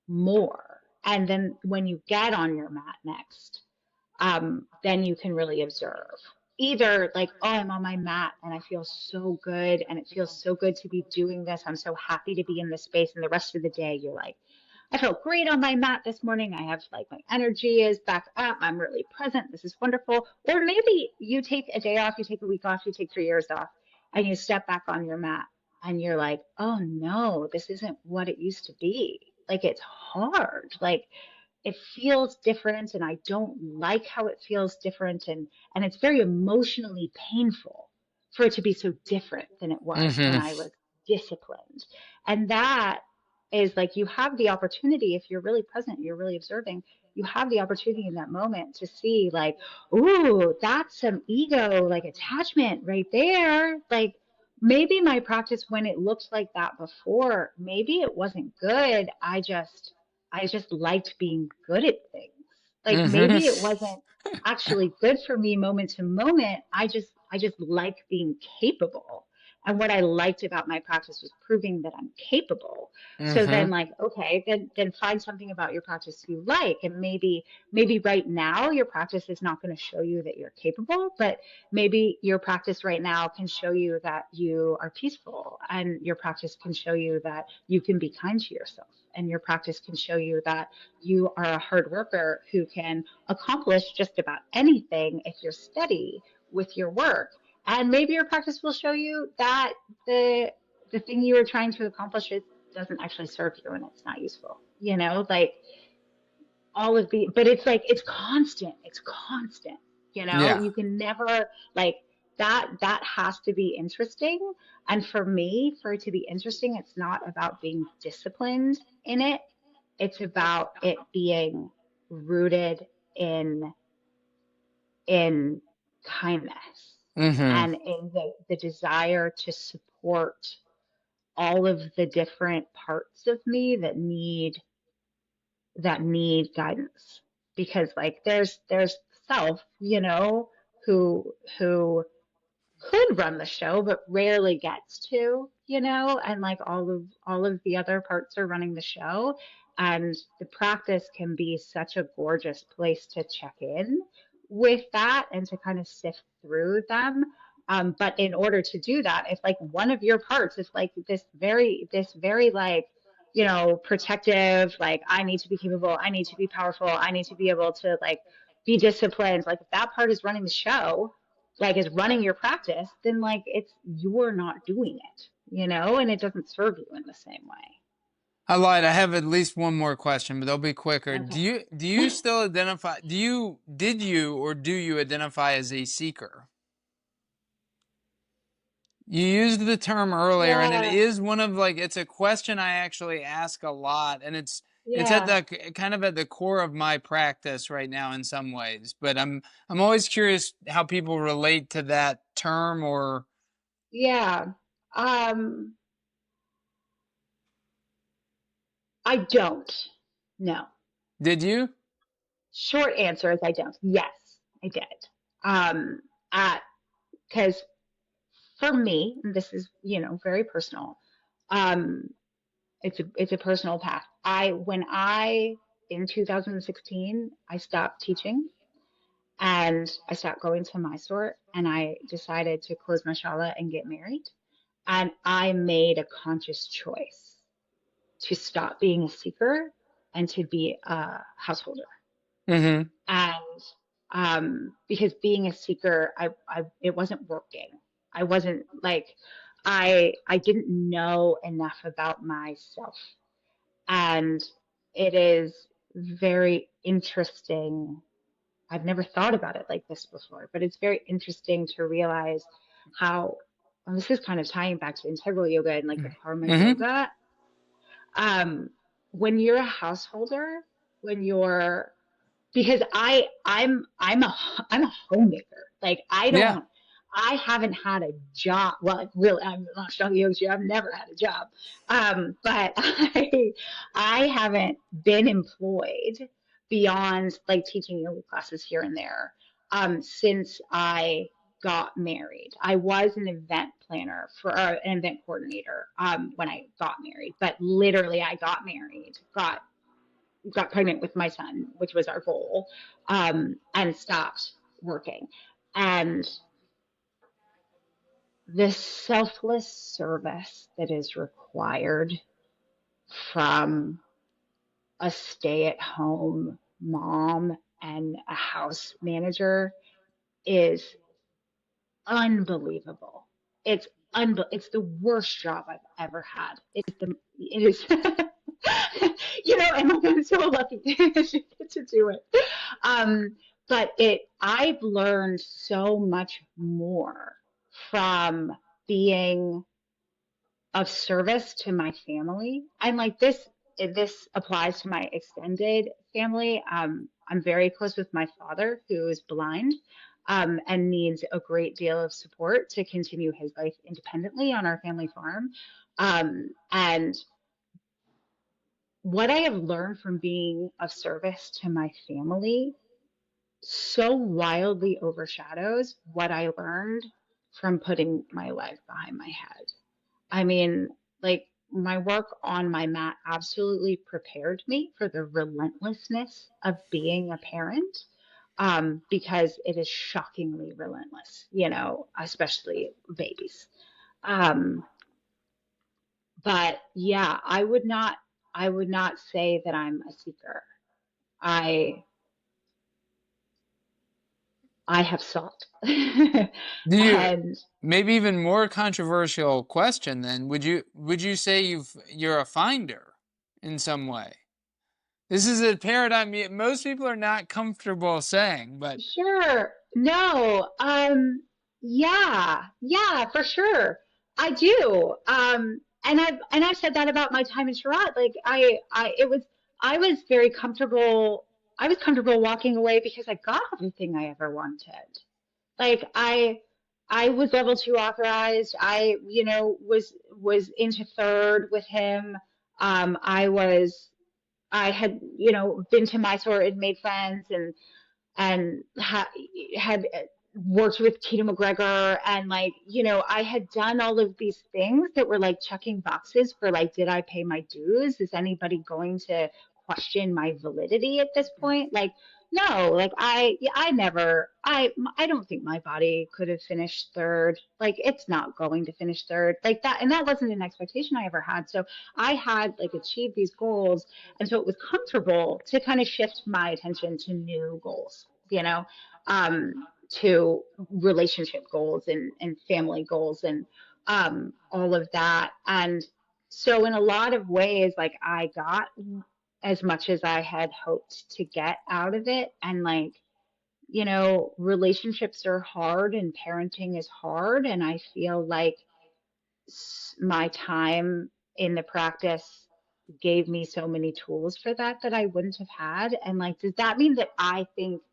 more. And then when you get on your mat next, then you can really observe. Either like, oh, I'm on my mat and I feel so good and it feels so good to be doing this. I'm so happy to be in this space. And the rest of the day, you're like, I felt great on my mat this morning. I have like my energy is back up. I'm really present. This is wonderful. Or maybe you take a day off, you take a week off, you take 3 years off, and you step back on your mat and you're like, oh no, this isn't what it used to be. Like it's hard. Like it feels different and I don't like how it feels different, and it's very emotionally painful for it to be so different than it was when Mm-hmm. I was disciplined. And that is like you have the opportunity, if you're really present, you're really observing, you have the opportunity in that moment to see like, ooh, that's some ego like attachment right there. Like maybe my practice when it looked like that before, maybe it wasn't good. I just liked being good at things. Like maybe it Mm-hmm. wasn't actually good for me moment to moment. I just like being capable. And what I liked about my practice was proving that I'm capable. So Mm-hmm. then like, okay, then find something about your practice you like. And maybe right now your practice is not going to show you that you're capable, but maybe your practice right now can show you that you are peaceful, and your practice can show you that you can be kind to yourself, and your practice can show you that you are a hard worker who can accomplish just about anything if you're steady with your work. And maybe your practice will show you that the the thing you were trying to accomplish, it doesn't actually serve you and it's not useful. You know, like all of the, but it's like it's constant, you know, Yeah. you can never like that has to be interesting. And for me, for it to be interesting, it's not about being disciplined in it, it's about it being rooted in in kindness Mm-hmm. and in the desire to support all of the different parts of me that need guidance. Because like there's self, you know, who could run the show but rarely gets to, you know, and like all of the other parts are running the show. And the practice can be such a gorgeous place to check in with that and to kind of sift through them. But in order to do that, if like one of your parts is like this very like protective, like I need to be capable, I need to be powerful, I need to be able to like be disciplined. Like if that part is running the show, like is running your practice, then like you're not doing it, and it doesn't serve you in the same way. I lied. I have at least one more question, but they'll be quicker. Do Okay. you still identify, did you or do you identify as a seeker? You used the term earlier, and it Yeah. is one of like, it's a question I actually ask a lot, and it's at Yeah. the kind of at the core of my practice right now in some ways. But I'm always curious how people relate to that term. Or Yeah. Um, I don't. No. did you? Short answer is I don't. Yes, I did. Um, at because for me, and this is, very personal. Um, it's a personal path. When I in 2016, I stopped teaching and I stopped going to Mysore and I decided to close my shala and get married. And I made a conscious choice to stop being a seeker and to be a householder. Mm-hmm. And because being a seeker, it wasn't working. I wasn't like I didn't know enough about myself. And it is very interesting. I've never thought about it like this before, but it's very interesting to realize how, and this is kind of tying back to integral yoga and like the karma Mm-hmm. yoga. Um, when you're a householder, when you're because I'm a homemaker. Like Yeah. I haven't had a job. Well, like, really, I'm not strong yoga. I've never had a job. But I haven't been employed beyond like teaching yoga classes here and there since I got married. I was an event planner an event coordinator when I got married, but literally I got married, got pregnant with my son, which was our goal, and stopped working. And the selfless service that is required from a stay at home mom and a house manager is unbelievable. It's the worst job I've ever had. It is and like, I'm so lucky to get to do it. Um, but I've learned so much more from being of service to my family. And like this applies to my extended family. I'm very close with my father, who is blind, and needs a great deal of support to continue his life independently on our family farm. And what I have learned from being of service to my family so wildly overshadows what I learned from putting my leg behind my head. I mean, like my work on my mat absolutely prepared me for the relentlessness of being a parent, because it is shockingly relentless, especially babies. Um, but yeah, I would not say that I'm a seeker. I I have sought. Do you, And maybe even more controversial question then, would you say you're a finder in some way? This is a paradigm most people are not comfortable saying, but sure, no, yeah, for sure. I do. And I've said that about my time in Sharath. Like I was very comfortable. I was comfortable walking away because I got everything I ever wanted. Like I was level two authorized. I was into third with him. I had, been to Mysore and made friends and had worked with Keita McGregor and like, I had done all of these things that were like checking boxes for like, did I pay my dues? Is anybody going to question my validity at this point? Like, No, like I never, I don't think my body could have finished third. Like it's not going to finish third like that. And that wasn't an expectation I ever had. So I had like achieved these goals. And so it was comfortable to kind of shift my attention to new goals, to relationship goals and family goals and, all of that. And so in a lot of ways, like I got as much as I had hoped to get out of it. And like, relationships are hard and parenting is hard. And I feel like my time in the practice gave me so many tools for that that I wouldn't have had. And like, does that mean that I think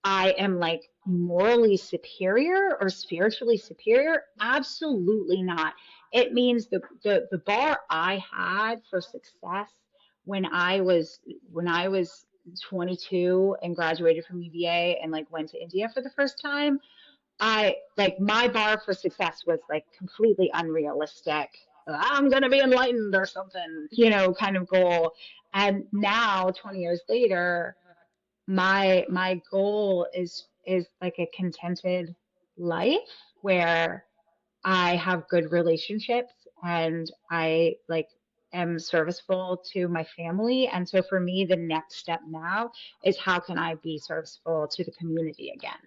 I am like morally superior or spiritually superior? Absolutely not. It means the bar I had for success when I was 22 and graduated from UVA and like went to India for the first time, I like my bar for success was like completely unrealistic. I'm gonna be enlightened or something, kind of goal. And now, 20 years later, my goal is like a contented life where I have good relationships and I like am serviceful to my family. And so for me, the next step now is how can I be serviceful to the community again?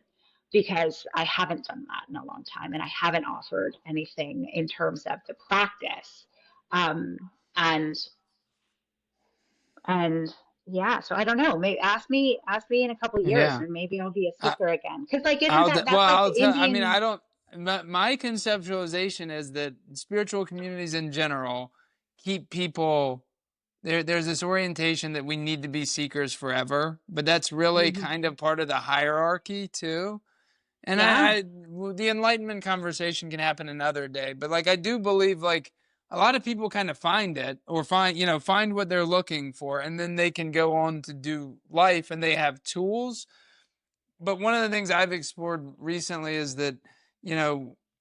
Because I haven't done that in a long time and I haven't offered anything in terms of the practice. Um, and and yeah, so I don't know. Maybe ask me in a couple of years, Yeah. and maybe I'll be a I, seeker again. Because like, isn't that's like I'll the tell. I mean, I Indian? don't. My conceptualization is that spiritual communities in general keep people. There's this orientation that we need to be seekers forever, but that's really kind Mhm. of part of the hierarchy too. And Yeah, the enlightenment conversation can happen another day, but like I do believe like a lot of people kind of find it or find what they're looking for, and then they can go on to do life, and they have tools. But one of the things I've explored recently is that,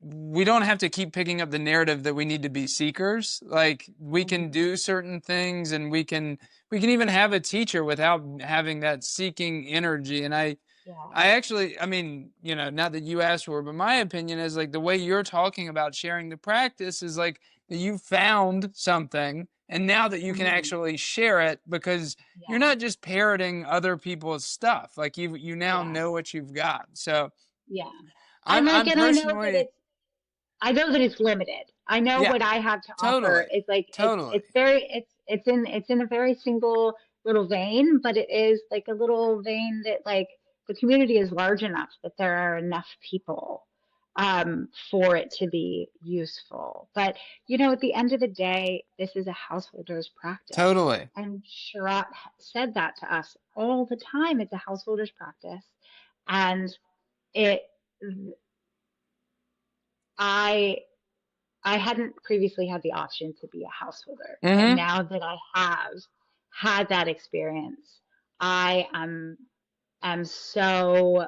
we don't have to keep picking up the narrative that we need to be seekers. Like we can mhm. do certain things, and we can even have a teacher without having that seeking energy. And Yeah, I actually, I mean, not that you asked for it, but my opinion is like the way you're talking about sharing the practice is like that you found something and now that you can mhm. actually share it because you're Yeah, not just parroting other people's stuff. Like you now yeah, know what you've got. So yeah. I'm I'm And I know that personally, it's limited. I know yeah, what I have to offer totally. is like Totally. it's in a very single little vein, but it is like a little vein that like the community is large enough that there are enough people for it to be useful. But at the end of the day, this is a householder's practice. Totally. And Sharath said that to us all the time. It's a householder's practice. And it I I hadn't previously had the option to be a householder. And Mm-hmm. now that I have had that experience, I am so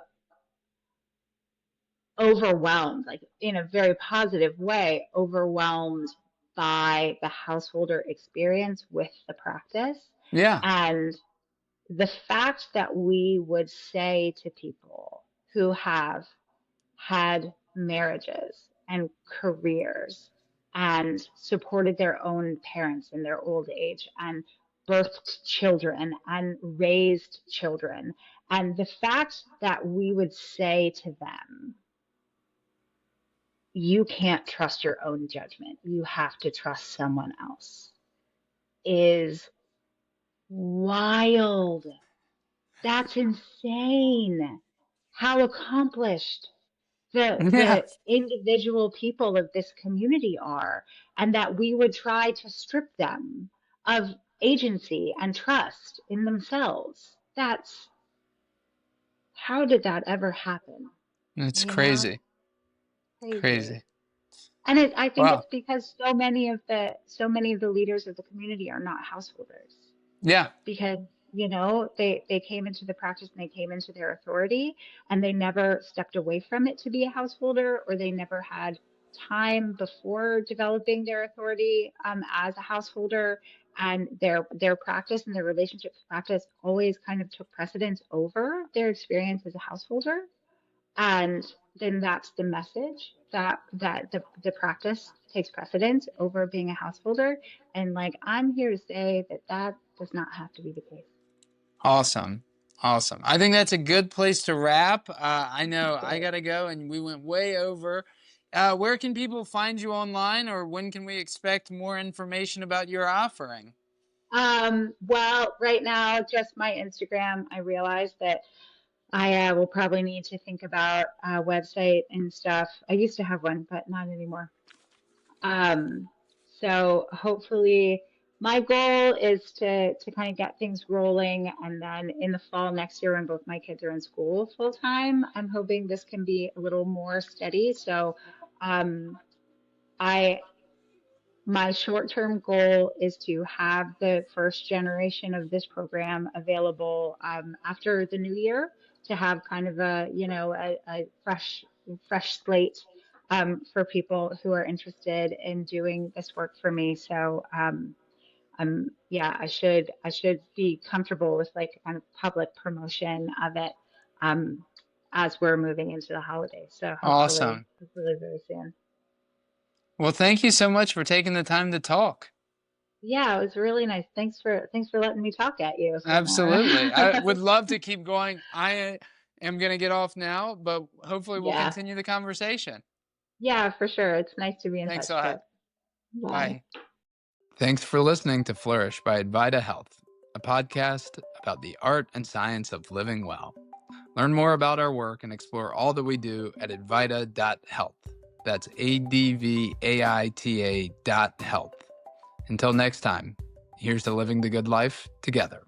overwhelmed, like in a very positive way, overwhelmed by the householder experience with the practice. Yeah. And the fact that we would say to people who have had marriages and careers and supported their own parents in their old age and birthed children and raised children. And the fact that we would say to them, you can't trust your own judgment, you have to trust someone else, is wild. That's insane. How accomplished Yeah. the individual people of this community are, and that we would try to strip them of agency and trust in themselves. That's how did that ever happen? It's You know, crazy. crazy. Crazy. And I think Wow. it's because so many of the leaders of the community are not householders Yeah. because they came into the practice and they came into their authority and they never stepped away from it to be a householder or they never had time before developing their authority as a householder, and their practice and their relationship to practice always kind of took precedence over their experience as a householder. And then that's the message, that the practice takes precedence over being a householder. And like, I'm here to say that that does not have to be the case. Awesome. Awesome. I think that's a good place to wrap. I know I got to go, and we went way over. Where can people find you online, or when can we expect more information about your offering? Well, right now, just my Instagram. I realize that I will probably need to think about a website and stuff. I used to have one, but not anymore. Um, so hopefully, my goal is to kind of get things rolling, and then in the fall next year, when both my kids are in school full time, I'm hoping this can be a little more steady. So, I my short-term goal is to have the first generation of this program available after the new year, to have kind of a fresh slate for people who are interested in doing this work for me. So yeah, I should be comfortable with like kind of public promotion of it as we're moving into the holidays. So Awesome. hopefully very soon. Well, thank you so much for taking the time to talk. Yeah, it was really nice. Thanks for letting me talk at you some more. Absolutely. I would love to keep going. I am going to get off now, but hopefully we'll Yeah. continue the conversation. Yeah, for sure. It's nice to be in Thanks touch, a lot. Tripp. Bye. Bye. Thanks for listening to Flourish by Advaita Health, a podcast about the art and science of living well. Learn more about our work and explore all that we do at advaita.health. That's ADVAITA.health. Until next time, here's to living the good life together.